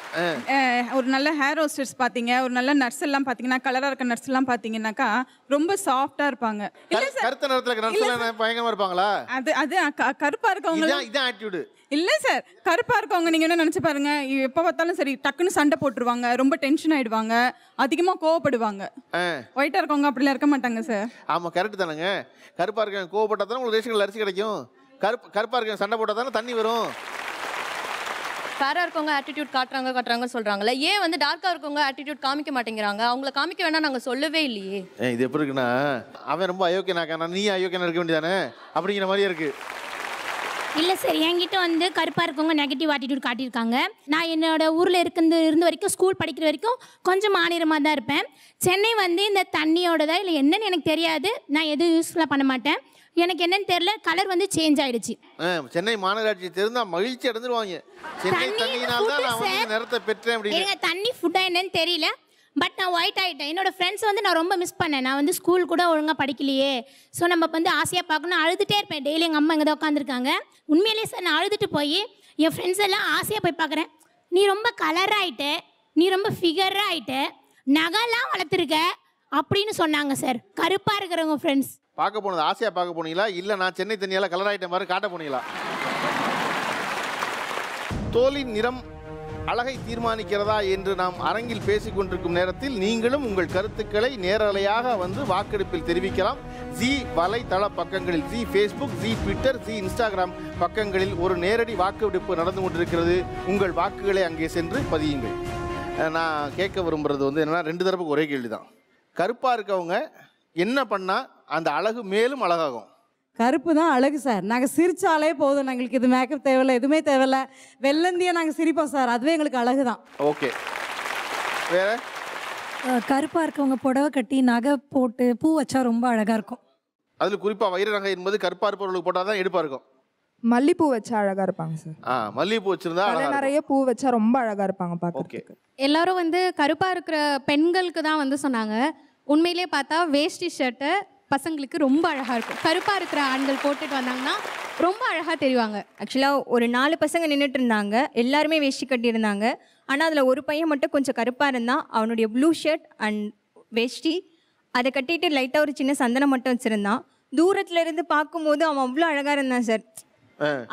ஒரு நல்ல ஹேர் ஹோஸ்டர்ஸ் பாத்தீங்க, ஒரு நல்ல நர்ஸ் எல்லாம் பாத்தீங்கன்னா கலரா இருக்க நர்ஸ் எல்லாம் பாத்தீங்கன்னாக்கா ரொம்ப சாஃப்டா இருப்பாங்க. இல்ல சார், கருத்த நேரத்துல இருக்க நர்ஸ் எல்லாம் பயங்கரமா இருப்பாங்களா? அது கருப்பா இருக்கவங்க இதான் ஆட்டிடியூட். இல்ல சார், கருப்பா இருக்கவங்க நீங்க என்ன நினைச்சு பாருங்க, எப்ப பார்த்தாலும் சரி டக்குன்னு சண்டை போட்டுருவாங்க, ரொம்ப டென்ஷன் ஆயிடுவாங்க, அதிகமா கோவப்படுவாங்க. ஒயிட்டா இருக்கவங்க அப்படிலாம் இருக்க மாட்டாங்க சார். ஆமா கரெக்ட் தானேங்க. கருப்பா இருக்க கோவப்பட்டா தானே உங்களுக்கு ரேஷன்ல அரிசி கிடைக்கும். கருப்பா இருக்க சண்டை போட்டா தானே தண்ணி வரும். ஃபேராக இருக்கவங்க ஆட்டிடியூட் காட்டுறாங்கன்னு சொல்கிறாங்களே, ஏன் வந்து டார்க்காக இருக்கவங்க ஆட்டிடியூட் காமிக்க மாட்டேங்கிறாங்க? அவங்கள காமிக்க வேண்டாம் நாங்கள் சொல்லவே இல்லையே. இது எப்படி இருக்குன்னா, அவன் ரொம்ப அயோக்கியனாக்கான நீ அயோக்கியனா இருக்க வேண்டியதானே அப்படிங்கிற மாதிரியே இருக்கு. இல்லை சார், என்கிட்ட வந்து கருப்பாக இருக்கவங்க நெகட்டிவ் ஆட்டிடியூட் காட்டியிருக்காங்க. நான் என்னோட ஊரில் இருந்த வரைக்கும் ஸ்கூல் படிக்கிற வரைக்கும் கொஞ்சம் மாநிலமாக தான் இருப்பேன். சென்னை வந்து இந்த தண்ணியோடதா இல்லை என்னன்னு எனக்கு தெரியாது, நான் எதுவும் யூஸ்ஃபுல்லாக பண்ண மாட்டேன். எனக்கு என்னன்னு தெரியல, கலர் வந்து சேஞ்ச் ஆயிடுச்சு. சென்னை மாநகராட்சி தெரிந்தா மகிழ்ச்சி அடைஞ்சிருவாங்க. சென்னை தண்ணியினால தான் நான் வந்து நிறத்தை பெற்றேன் அப்படின்னு. எனக்கு தண்ணி ஃபுட்டா என்னன்னு தெரியல, பட் நான் ஒயிட் ஆகிட்டேன். என்னோட ஃப்ரெண்ட்ஸ் வந்து நான் ரொம்ப மிஸ் பண்ணேன். நான் வந்து ஸ்கூல் கூட ஒழுங்காக படிக்கலையே, ஸோ நம்ம வந்து ஆசையாக பார்க்கணும், அழுதுகிட்டே இருப்பேன். டெய்லி எங்கள் அம்மா இங்கே தான் உட்காந்துருக்காங்க. உண்மையிலேயே சார், நான் அழுதுட்டு போய் என் ஃப்ரெண்ட்ஸ் எல்லாம் ஆசையாக போய் பார்க்குறேன். நீ ரொம்ப கலராக ஆகிட்ட, நீ ரொம்ப ஃபிகராக ஆகிட்ட, நகைலாம் வளர்த்துருக்க அப்படின்னு சொன்னாங்க சார். கருப்பாக இருக்கிறவங்க ஃப்ரெண்ட்ஸ். பார்க்க போனது ஆசையாக பார்க்க போனீங்களா, இல்லை நான் சென்னை தண்ணியால் கலர் ஆகிட்ட மாதிரி காட்ட போனீங்களா? தோலின் நிறம் அழகை தீர்மானிக்கிறதா என்று நாம் அரங்கில் பேசிக் கொண்டிருக்கும் நேரத்தில் நீங்களும் உங்கள் கருத்துக்களை நேரலையாக வந்து வாக்கெடுப்பில் தெரிவிக்கலாம். ஜி வலைத்தள பக்கங்களில், G Facebook, G Twitter, G Instagram பக்கங்களில் ஒரு நேரடி வாக்கெடுப்பு நடந்து கொண்டிருக்கிறது. உங்கள் வாக்குகளை அங்கே சென்று பதியுங்கள். நான் கேட்க விரும்புகிறது வந்து என்னன்னா, 2 தரப்புக்கு ஒரே கேள்வி தான். கருப்பாக இருக்கவங்க என்ன பண்ணால் அந்த அழகு மேலும் அழகாகும்? கருப்பு தான் அழகு சார். நாங்கள் சிரிச்சாலே போதும், எங்களுக்கு இது மேக்கப் தேவையில்லை, எதுவுமே தேவையில்லை. வெள்ளந்தியாக நாங்கள் சிரிப்போம் சார், அதுவே எங்களுக்கு அழகு தான். ஓகே, வேற? கருப்பாக இருக்கவங்க புடவை கட்டி நகை போட்டு பூ வச்சா ரொம்ப அழகாக இருக்கும். அதில் குறிப்பாக வைர நகை என்பது கருப்பாக இருப்பவர்களுக்கு போட்டால் தான் எடுப்பாக இருக்கும். மல்லிப்பூ வச்சா அழகா இருப்பாங்க சார். மல்லிப்பூ வச்சிருந்தா நிறைய பூ வச்சா ரொம்ப அழகா இருப்பாங்க பார்க்க. எல்லாரும் வந்து கருப்பாக இருக்கிற பெண்களுக்கு தான் வந்து சொன்னாங்க. உண்மையிலேயே பார்த்தா வேஷ்டி ஷர்ட்டை பசங்களுக்கு ரொம்ப அழகாக இருக்கும். கருப்பாக இருக்கிற ஆண்கள் போட்டுட்டு வந்தாங்கன்னா ரொம்ப அழகாக தெரிவாங்க. ஆக்சுவலாக ஒரு 4 பசங்க நின்றுட்டு இருந்தாங்க, எல்லாருமே வேஷ்டி கட்டியிருந்தாங்க. ஆனால் அதில் ஒரு பையன் மட்டும் கொஞ்சம் கருப்பாக இருந்தான். அவனுடைய ப்ளூ ஷர்ட் அண்ட் வேஷ்டி அதை கட்டிட்டு லைட்டாக ஒரு சின்ன சந்தனம் மட்டும் வச்சுருந்தான். தூரத்துல இருந்து பார்க்கும்போது அவன் அவ்வளோ அழகாக இருந்தான் சார்.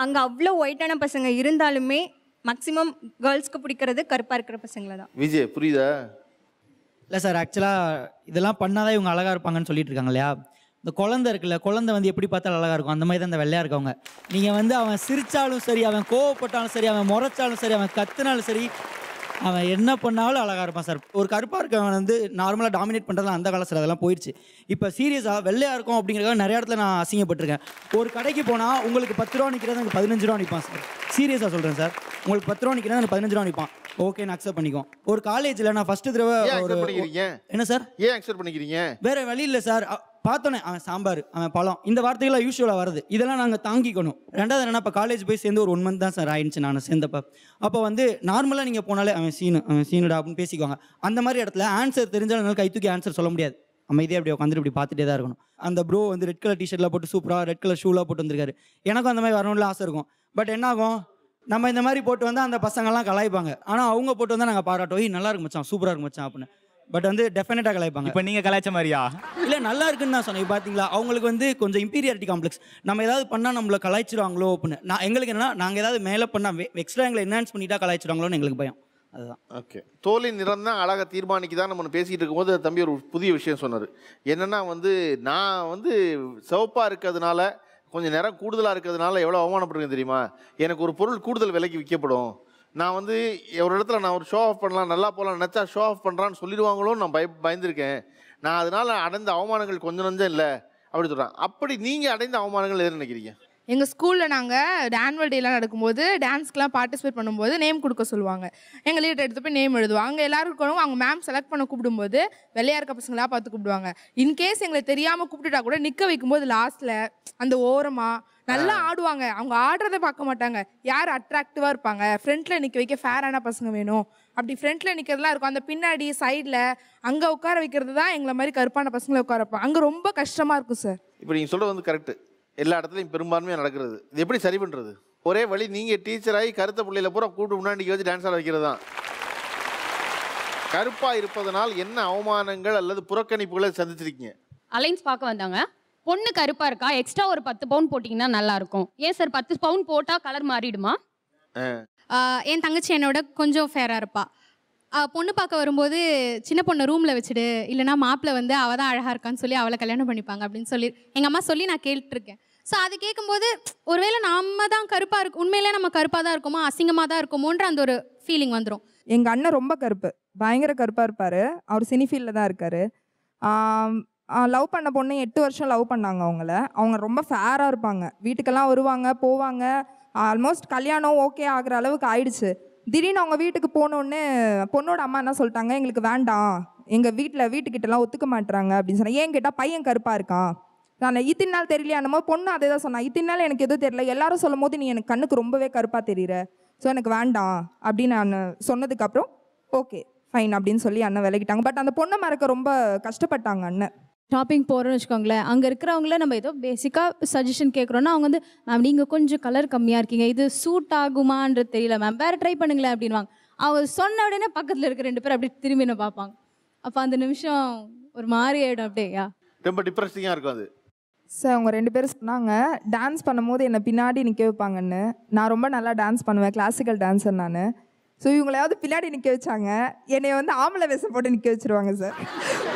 அங்கே அவ்வளோ ஒயிட்டான பசங்க இருந்தாலுமே மேக்ஸிமம் கேர்ள்ஸ்க்கு பிடிக்கிறது கருப்பாக இருக்கிற பசங்களை தான். விஜய் புரியுதா? இல்லை சார், ஆக்சுவலாக இதெல்லாம் பண்ணாதான் இவங்க அழகாக இருப்பாங்கன்னு சொல்லிட்டு இருக்காங்க இல்லையா? இந்த குழந்தை இருக்குல்ல, குழந்தை வந்து எப்படி பார்த்தாலும் அழகாக இருக்கும், அந்த மாதிரி தான் இந்த வெள்ளையாக இருக்கவங்க. நீங்கள் வந்து அவன் சிரித்தாலும் சரி, அவன் கோவப்பட்டாலும் சரி, அவன் முறைச்சாலும் சரி, அவன் கத்துனாலும் சரி, அவன் என்ன பண்ணாலும் அழகாக இருப்பான் சார். ஒரு கருப்பாக இருக்கவன் வந்து நார்மலாக டாமினேட் பண்ணுறதுலாம் அந்த காலத்தில் அதெல்லாம் போயிடுச்சு. இப்போ சீரியஸாக வெள்ளையாக இருக்கும் அப்படிங்கிறத நிறைய இடத்துல நான் அசிங்கப்பட்டிருக்கேன். ஒரு கடைக்கு போனால் உங்களுக்கு 10 ரூபா நிற்கிறது எனக்கு 15 ரூபா நிற்பான் சார். சீரியஸாக சொல்கிறேன் சார், உங்களுக்கு 10 ரூபா நிற்கிறது எனக்கு 15 ரூபா நிற்பான். ஓகே நான் அக்செப்ட் பண்ணிக்குவோம். ஒரு காலேஜில் நான் ஃபஸ்ட்டு தடவை ஏன் ஒரு accept பண்ணிக்கிறீங்க? என்ன சார் ஏன் அக்செப்ட் பண்ணிக்கிறீங்க? வேற வழி இல்லை சார். பார்த்தோன்னே அவன் சாம்பார், அவன் பழம், இந்த வார்த்தைகள்லாம் யூஸ்வலாக வருது. இதெல்லாம் நாங்கள் தாங்கிக்கணும். ரெண்டாவது என்னன்னா, இப்போ காலேஜ் போய் சேர்ந்து ஒரு 1 month தான் சார் ஆயிடுச்சு நான் சேர்ந்தப்போ. அப்போ வந்து நார்மலாக நீங்கள் போனாலே அவன் சீனுடா அப்படின்னு பேசிக்குவாங்க. அந்த மாதிரி இடத்துல ஆன்சர் தெரிஞ்சாலும் என்னால் கை தூக்கி ஆன்சர் சொல்ல முடியாது. அமைதியாக அப்படி உட்காந்துட்டு இப்படி பார்த்துட்டே தான் இருக்கணும். அந்த ப்ரோ வந்து ரெட் கலர் டிஷர்ட்லாம் போட்டு சூப்பராக ரெட் கலர் ஷூலாம் போட்டு வந்திருக்காரு. எனக்கும் அந்த மாதிரி வரணும்னு ஆசை இருக்கும். பட் என்ன ஆகும், நம்ம இந்த மாதிரி போட்டு வந்தால் அந்த பசங்கள்லாம் கலாய்ப்பாங்க. ஆனால் அவங்க போட்டு வந்தால் நாங்கள் பாராட்டோம், நல்லா இருக்கு மச்சான், சூப்பராக இருக்கு மச்சான் அப்படின்னு. பட் வந்து டெஃபினட்டாக கலாய்ப்பாங்க. இப்போ நீங்கள் கலாய்ச்ச மாதிரியா? இல்லை நல்லா இருக்குன்னு நான் சொன்னேன். பார்த்தீங்களா, அவங்களுக்கு வந்து கொஞ்சம் இம்பீரியாரிட்டி காம்ப்ளெக்ஸ். நம்ம ஏதாவது பண்ணால் நம்மளை கலாய்ச்சிடுவாங்களோ அப்படின்னு. எங்களுக்கு என்னன்னா, நாங்கள் ஏதாவது மேலே பண்ணால் எக்ஸ்ட்ரா எங்களை என்ஹான்ஸ் பண்ணிட்டா கலாய்ச்சிடுவாங்களோன்னு எங்களுக்கு பயம். அதுதான். ஓகே, தோலின் நிறம் தான் அழகாக தீர்மானிக்குதான் நம்ம பேசிகிட்டு இருக்கும்போது தம்பி ஒரு புதிய விஷயம் சொன்னார். என்னென்னா வந்து நான் வந்து சிவப்பாக இருக்கிறதுனால கொஞ்சம் நிறம் கூடுதலாக இருக்கிறதுனால எவ்வளோ அவமானப்படுறேன் தெரியுமா? எனக்கு ஒரு பொருள் கூடுதல் விலைக்கு விற்கப்படும், நான் வந்து ஒரு இடத்துல நான் ஒரு ஷோ ஆஃப் பண்ணலாம், நல்லா போகலாம் நினச்சா ஷோ ஆஃப் பண்ணுறான்னு சொல்லிடுவாங்களோன்னு நான் பயந்துருக்கேன். நான் அதனால் அடைந்த அவமானங்கள் கொஞ்சம் நஞ்சம் இல்லை அப்படி சொல்கிறேன். அப்படி நீங்கள் அடைந்த அவமானங்கள் எதுன்னு நினைக்கிறீங்க? எங்கள் ஸ்கூலில் நாங்கள் ஆனுவல் டேலாம் நடக்கும்போது டான்ஸ்க்குலாம் பார்ட்டிசிபேட் பண்ணும்போது நேம் கொடுக்க சொல்லுவாங்க. எங்கள் லீடர் எடுத்து போய் நேம் எழுதுவாங்க. அங்கே எல்லாரும் இருக்கணும், அவங்க மேம் செலக்ட் பண்ண கூப்பிடும்போது வெள்ளையா இருக்க பசங்களாக பார்த்து கூப்பிடுவாங்க. இன்கேஸ் எங்களுக்கு தெரியாமல் கூப்பிட்டுட்டா கூட நிற்க வைக்கும்போது லாஸ்ட்டில் அந்த ஓரமாக நல்லா ஆடுவாங்க. அவங்க ஆடுறதை பார்க்க மாட்டாங்க, யார் அட்ராக்டிவாக இருப்பாங்க, ஃப்ரண்ட்டில் நிற்க வைக்க ஃபேரான பசங்க வேணும், அப்படி ஃப்ரண்ட்டில் நிற்கிறதுலாம் இருக்கும். அந்த பின்னாடி சைடில் அங்கே உட்கார வைக்கிறது தான் எங்களை மாதிரி கருப்பான பசங்களை உட்கார வைப்பாங்க. அங்கே ரொம்ப கஷ்டமாக இருக்கும் சார். இப்போ நீங்கள் சொல்கிறது வந்து கரெக்டு, எல்லா இடத்துலையும் பெரும்பான்மையாக நடக்கிறது. இது எப்படி சரி பண்ணுறது? ஒரே வழி, நீங்கள் டீச்சராகி கருத்த பிள்ளையில பூரா கூட்டு முன்னாடி வச்சு டான்ஸ் ஆட வைக்கிறது தான். கருப்பாக இருப்பதனால் என்ன அவமானங்கள் அல்லது புறக்கணிப்புகளை சந்திச்சிருக்கீங்க? அலைன்ஸ் பார்க்க வந்தாங்க, பொண்ணு கருப்பாக இருக்கா, எக்ஸ்ட்ரா ஒரு 10 பவுன் போட்டிங்கன்னா நல்லா இருக்கும். ஏன் சார் 10 பவுன் போட்டால் கலர் மாறிடுமா? என் தங்கச்சி என்னோட கொஞ்சம் ஃபேராக இருப்பா. பொண்ணு பார்க்க வரும்போது சின்ன பொண்ணை ரூமில் வச்சுடு, இல்லைனா மாப்பிள்ளை வந்து அவள் தான் அழகாக இருக்கான்னு சொல்லி அவளை கல்யாணம் பண்ணிப்பாங்க அப்படின்னு சொல்லி எங்கள் அம்மா சொல்லி நான் கேட்டுருக்கேன். ஸோ அது கேட்கும்போது ஒருவேளை நம்ம தான் கருப்பாக இருக்கும், உண்மையிலே நம்ம கருப்பாக தான் இருக்கோமோ அசிங்கமாக தான் இருக்கோமோன்ற அந்த ஒரு ஃபீலிங் வந்துடும். எங்கள் அண்ணன் ரொம்ப கருப்பு, பயங்கர கருப்பாக இருப்பார். அவர் சினி ஃபீல்டில் தான் இருக்கார். லவ் பண்ண பொண்ணு 8 வருஷம் லவ் பண்ணாங்க அவங்க ரொம்ப ஃபேராக இருப்பாங்க. வீட்டுக்கெல்லாம் வருவாங்க போவாங்க. ஆல்மோஸ்ட் கல்யாணம் ஓகே ஆகிற அளவுக்கு ஆயிடுச்சு. திடீர்னு அவங்க வீட்டுக்கு போனோடனே பொண்ணோட அம்மா என்ன சொல்லிட்டாங்க, எங்களுக்கு வேண்டாம், எங்கள் வீட்டுக்கிட்டலாம் ஒத்துக்க மாட்டுறாங்க அப்படின்னு சொன்னாங்க. ஏன் கேட்டால் பையன் கருப்பாக இருக்கான். நான் இத்தனை நாள் தெரியலையா, அந்த மாதிரி பொண்ணு அதே தான் சொன்னான். இத்தனை நாள் எனக்கு எதுவும் தெரியல, எல்லாரும் சொல்லும் போது நீ எனக்கு கண்ணுக்கு ரொம்பவே கருப்பாக தெரியுற, ஸோ எனக்கு வேண்டாம் அப்படின்னு நான் சொன்னதுக்கப்புறம் ஓகே ஃபைன் அப்படின்னு சொல்லி அண்ணன் விலகிட்டாங்க. பட் அந்த பொண்ணை மறக்க ரொம்ப கஷ்டப்பட்டாங்க அண்ணன். ஷாப்பிங் போகிறோன்னு வச்சுக்கோங்களேன், அங்கே இருக்கிறவங்கள நம்ம ஏதோ பேசிக்காக சஜஷன் கேட்குறோன்னா அவங்க வந்து மேம் நீங்கள் கொஞ்சம் கலர் கம்மியாக இருக்கீங்க, இது சூட் ஆகுமான்றது தெரியல மேம், வேறு ட்ரை பண்ணுங்களேன் அப்படின்வாங்க. அவங்க சொன்ன உடனே பக்கத்தில் இருக்க 2 பேர் அப்படி திரும்பி என்ன பார்ப்பாங்க. அப்போ அந்த நிமிஷம் ஒரு மாதிரி ஆகிடும். அப்படியா ரொம்ப டிப்ரெசிங்காக இருக்கும் அது. சார் அவங்க 2 பேரும் சொன்னாங்க டான்ஸ் பண்ணும்போது என்னை பின்னாடி நிற்க வைப்பாங்கன்னு. நான் ரொம்ப நல்லா டான்ஸ் பண்ணுவேன், கிளாசிக்கல் டான்ஸர் நான். ஸோ இவங்களையாவது பின்னாடி நிற்க வச்சாங்க, என்னை வந்து ஆம்பளை வேஷம் போட்டு நிற்க வச்சுருவாங்க சார்.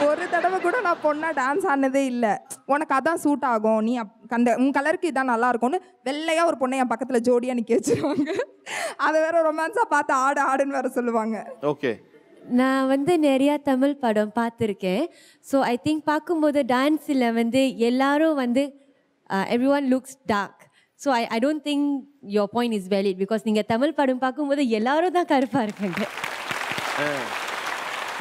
ஒரு தடவை கூட நான் பொண்ணாக டான்ஸ் ஆனதே இல்லை. உனக்கு அதான் சூட் ஆகும், நீ உன் கலருக்கு இதான் நல்லா இருக்கும்னு வெள்ளையாக ஒரு பொண்ணை என் பக்கத்தில் ஜோடியாக நிற்க வச்சுருவாங்க. அதை வேற ரொமான்ஸாக பார்த்து ஆடுன்னு வேற சொல்லுவாங்க. ஓகே, நான் வந்து நிறையா தமிழ் படம் பார்த்துருக்கேன். ஸோ ஐ திங்க் பார்க்கும்போது டான்ஸில் வந்து எல்லாரும் வந்து everyone looks dark. So I don't think your point is valid because நீங்கள் தமிழ் படம் பார்க்கும்போது எல்லாரும் தான் கருப்பாக இருக்காங்க.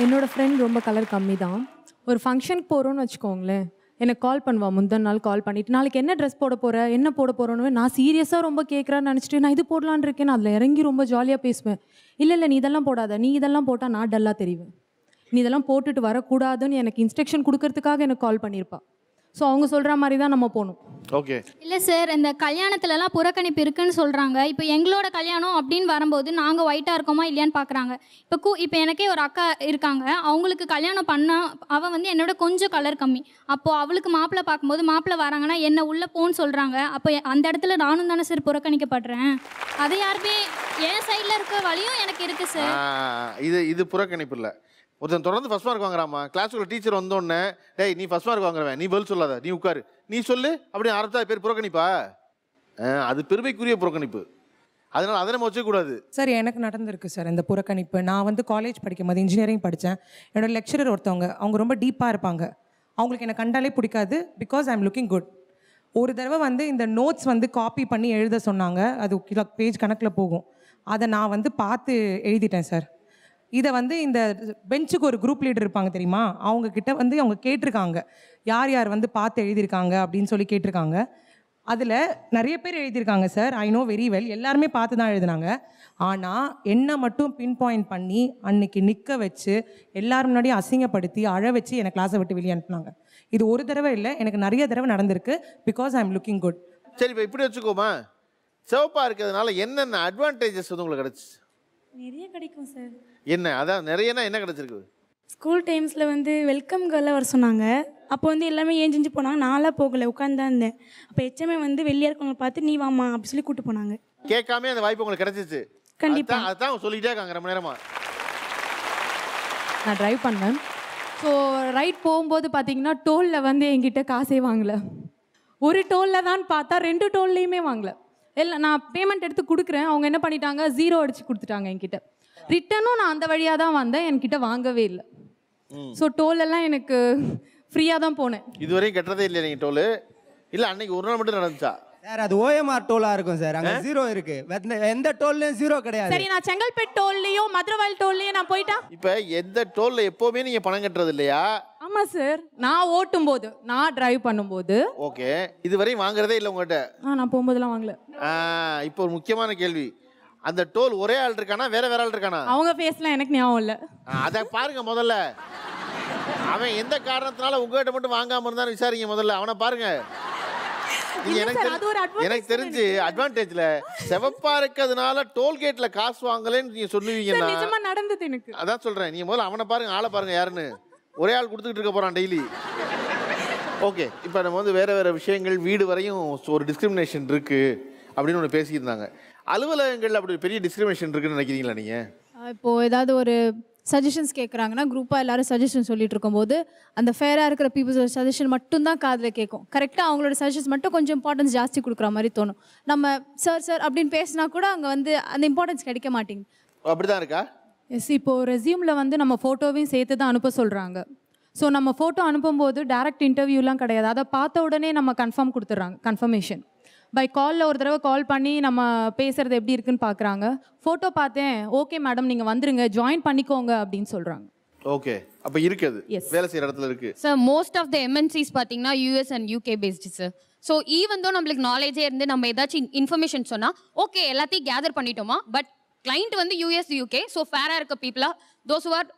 என்னோட ஃப்ரெண்ட் ரொம்ப கலர் கம்மி தான். ஒரு ஃபங்க்ஷனுக்கு போகிறோன்னு வச்சுக்கோங்களேன், எனக்கு கால் பண்ணுவாள், முந்தின நாள் கால் பண்ணிவிட்டு நாளைக்கு என்ன ட்ரெஸ் போட போகிற, என்ன போட போகிறோன்னு நான் சீரியஸாக ரொம்ப கேட்குறான்னு நினச்சிட்டு நான் இது போடலான்னு இருக்கேன். நான் அதில் இறங்கி ரொம்ப ஜாலியாக பேசுவேன். இல்லை நீ இதெல்லாம் போடாத, நீ இதெல்லாம் போட்டால் நான் டல்லாக தெரிவேன், நீ இதெல்லாம் போட்டுட்டு வரக்கூடாதுன்னு எனக்கு இன்ஸ்ட்ரக்ஷன் கொடுக்கறதுக்காக எனக்கு கால் பண்ணியிருப்பா. ஸோ அவங்க சொல்கிற மாதிரி தான் நம்ம போகணும். ஓகே, இல்லை சார், இந்த கல்யாணத்துலலாம் புறக்கணிப்பு இருக்குன்னு சொல்கிறாங்க. இப்போ எங்களோட கல்யாணம் அப்படின்னு வரும்போது நாங்கள் ஒயிட்டாக இருக்கோமா இல்லையான்னு பார்க்குறாங்க. இப்போ எனக்கே ஒரு அக்கா இருக்காங்க, அவங்களுக்கு கல்யாணம் பண்ணால் அவள் வந்து என்னோட கொஞ்சம் கலர் கம்மி. அப்போது அவளுக்கு மாப்பிள்ளை பார்க்கும்போது மாப்பிள்ளை வராங்கன்னா என்ன உள்ளே போன்னு சொல்கிறாங்க. அப்போ அந்த இடத்துல நானும் தானே சார் புறக்கணிக்கப்படுறேன். அது யாருமே என் சைடில் இருக்க வழியும் எனக்கு இருக்குது சார். இது புறக்கணிப்பு இல்லை. ஒருத்தன் தொடர்ந்து ஃபர்ஸ்ட் மார்க் வாங்குறாமா, கிளாஸுக்குள்ள டீச்சர் வந்தோடனே டேய் நீ ஃபர்ஸ்ட் மார்க் வாங்குறவன், நீ பதில் சொல்லாத, நீ உட்காரு, நீ சொல்லு அப்படின்னு ஆரம்பித்தா பேர் புறக்கணிப்பா? அது பெருமைக்குரிய புறக்கணிப்பு. அதனால் அதை நம்ம வச்சக்கூடாது. சார் எனக்கு நடந்திருக்கு சார் இந்த புறக்கணிப்பு. நான் வந்து காலேஜ் படிக்கும் போது இன்ஜினியரிங் படித்தேன். என்னோட லெக்சரர் ஒருத்தவங்க, அவங்க ரொம்ப டீப்பாக இருப்பாங்க. அவங்களுக்கு என்னை கண்டாலே பிடிக்காது because I am looking good. ஒரு தடவை வந்து இந்த நோட்ஸ் வந்து காப்பி பண்ணி எழுத சொன்னாங்க. அது பேஜ் கணக்கில் போகும். அதை நான் வந்து பார்த்து எழுதிட்டேன் சார். இதை வந்து இந்த பெஞ்சுக்கு ஒரு குரூப் லீடர் இருப்பாங்க தெரியுமா, அவங்க கிட்ட வந்து அவங்க கேட்டிருக்காங்க யார் யார் வந்து பார்த்து எழுதியிருக்காங்க அப்படின்னு சொல்லி கேட்டிருக்காங்க. அதில் நிறைய பேர் எழுதியிருக்காங்க sir, I know very well, எல்லாருமே பார்த்து தான் எழுதினாங்க. ஆனால் என்னை மட்டும் பின் பாயிண்ட் பண்ணி அன்னைக்கு நிற்க வச்சு எல்லாரும் முன்னாடியும் அசிங்கப்படுத்தி அழ வச்சு என்னை கிளாஸை விட்டு வெளியே அனுப்புனாங்க. இது ஒரு தடவை இல்லை, எனக்கு நிறைய தடவை நடந்திருக்கு. Because I am looking good. சரி, இப்போ இப்படி வச்சுக்கோமா, சிவப்பாக இருக்கிறதுனால என்னென்ன அட்வான்டேஜஸ் வந்து உங்களுக்கு கிடச்சிச்சு? நிறைய கிடைக்கும் சார். என்ன அதான் நிறையனா என்ன கிடச்சிருக்கு? ஸ்கூல் டைம்ஸில் வந்து வெல்கம் கேர்ளாக வர சொன்னாங்க. அப்போ வந்து எல்லாமே ஏஞ்சிஞ்சு போனாங்க. நான்லாம் போகலை, உட்காந்து தான் இருந்தேன். அப்போ எச்சமே வந்து வெளியே இருக்கவங்க பார்த்து நீ வாமா அப்படி சொல்லி கூப்பிட்டு போனாங்க. கேட்காம அந்த வாய்ப்பு உங்களுக்கு கிடச்சிச்சு? கண்டிப்பாக. அதான் சொல்லிக்கிட்டே இருக்காங்க ரொம்ப நேரமா. நான் டிரைவ் பண்ணேன். ஸோ ரைட் போகும்போது பார்த்தீங்கன்னா டோலில் வந்து என்கிட்ட காசே வாங்கலை. ஒரு டோலில் தான் பார்த்தா 2 டோல்லையுமே வாங்கலை. இல்லை, நான் பேமெண்ட் எடுத்து கொடுக்குறேன், அவங்க என்ன பண்ணிட்டாங்க 0 அடித்து கொடுத்துட்டாங்க என்கிட்ட. ரிட்டனும் நான் அந்த வழியாக தான் வந்தேன், என்கிட்ட வாங்கவே இல்லை. ஸோ டோலெல்லாம் எனக்கு ஃப்ரீயாக தான் போனேன். இதுவரையும் கட்டுறதே இல்லை நீங்கள் டோலு? இல்லை அன்னைக்கு ஒரு நாள் மட்டும் நடந்துச்சா சார்? அது ஓஎம்ஆர் டோலாக இருக்கும் சார், அங்கே 0 இருக்கு. எந்த டோல்லையும் 0 கிடையாது. சரி, நான் செங்கல்பேட் டோல்லையும் மதுரவாயில் டோல்லையும் நான் போயிட்டா? இப்போ எந்த டோலில் எப்போவுமே நீங்கள் பணம் கட்டுறது இல்லையா? ஆமாம் சார், நான் ஓட்டும் போது, நான் டிரைவ் பண்ணும்போது. ஓகே, இதுவரையும் வாங்குறதே இல்லை உங்கள்கிட்ட? நான் போகும்போதெல்லாம் வாங்கல. இப்போ ஒரு முக்கியமான கேள்வி, அந்த டோல் ஒரே ஆள் இருக்கானா வேற வேற ஆள் இருக்கானா? அவங்க ஃபேஸ்லாம் எனக்கு ஞாபகம் இல்லை. அதை பாருங்க முதல்ல. அவன் எந்த காரணத்தினால உங்ககிட்ட மட்டும் வாங்காம இருந்தான்னு விசாரிங்க முதல்ல, அவனை பாருங்க. எனக்கு தெரிஞ்சு அட்வான்டேஜ்ல செவப்பா இருக்கிறதுனால டோல்கேட்ல காசு வாங்கலன்னு நீங்க சொல்லுவீங்கன்னா நிஜமா நடந்தது எனக்கு. அதான் சொல்றேன், நீங்க முதல்ல அவனை பாருங்க, ஆளை பாருங்க யாருன்னு. ஒரே ஆள் கொடுத்துக்கிட்டு இருக்க போறான் டெய்லி. ஓகே, இப்போ நம்ம வந்து வேற வேற விஷயங்கள், வீடு வரையும் ஒரு டிஸ்கிரிமினேஷன் இருக்கு அப்படின்னு ஒன்று பேசியிருந்தாங்க. அலுவலகங்கள் அப்படி பெரிய டிஸ்கிரிமினேஷன் இருக்குன்னு நினைக்கிறீங்களா நீங்க? இப்போ ஏதாவது ஒரு சஜஷன்ஸ் கேட்குறாங்கன்னா குரூப்பாக எல்லாரும் சஜஷன் சொல்லிட்டு இருக்கும்போது அந்த ஃபேராக இருக்கிற பீப்புள்ஸோட சஜஷன் மட்டும்தான் காதில் கேட்கும். கரெக்டாக அவங்களோட சஜஷன்ஸ் மட்டும் கொஞ்சம் இம்பார்ட்டன்ஸ் ஜாஸ்தி கொடுக்குற மாதிரி தோணும். நம்ம சார் அப்படின்னு பேசினா கூட அங்கே வந்து அந்த இம்பார்ட்டன்ஸ் கிடைக்க மாட்டேங்குது. அப்படிதான் இருக்கா? எஸ், இப்போது ரெஸ்யூமில் வந்து நம்ம ஃபோட்டோவையும் சேர்த்து தான் அனுப்ப சொல்கிறாங்க. ஸோ நம்ம ஃபோட்டோ அனுப்பும்போது டேரக்ட் இன்டர்வியூலாம் கிடையாது, அதை பார்த்த உடனே நம்ம கன்ஃபார்ம் கொடுத்துட்றாங்க. கன்ஃபர்மேஷன் பை காலில் ஒரு தடவை கால் பண்ணி நம்ம பேசுகிறது எப்படி இருக்குன்னு பார்க்குறாங்க. ஃபோட்டோ பார்த்தேன், ஓகே மேடம் நீங்கள் வந்துருங்க, ஜாயின் பண்ணிக்கோங்க அப்படின்னு சொல்கிறாங்க. ஓகே, அப்போ இருக்குது, வேலை செய்கிற இடத்துல இருக்குது. Sir most of the MNCs பார்த்தீங்கன்னா US and UK based sir. So even though நம்மளுக்கு நாலேஜே இருந்து நம்ம ஏதாச்சும் இன்ஃபர்மேஷன் சொன்னால் ஓகே எல்லாத்தையும் கேதர் பண்ணிட்டோமா, பட் கிளைண்ட் வந்து யூஎஸ் யூகே, ஸோ ஃபேராக இருக்க பீப்புளாக those are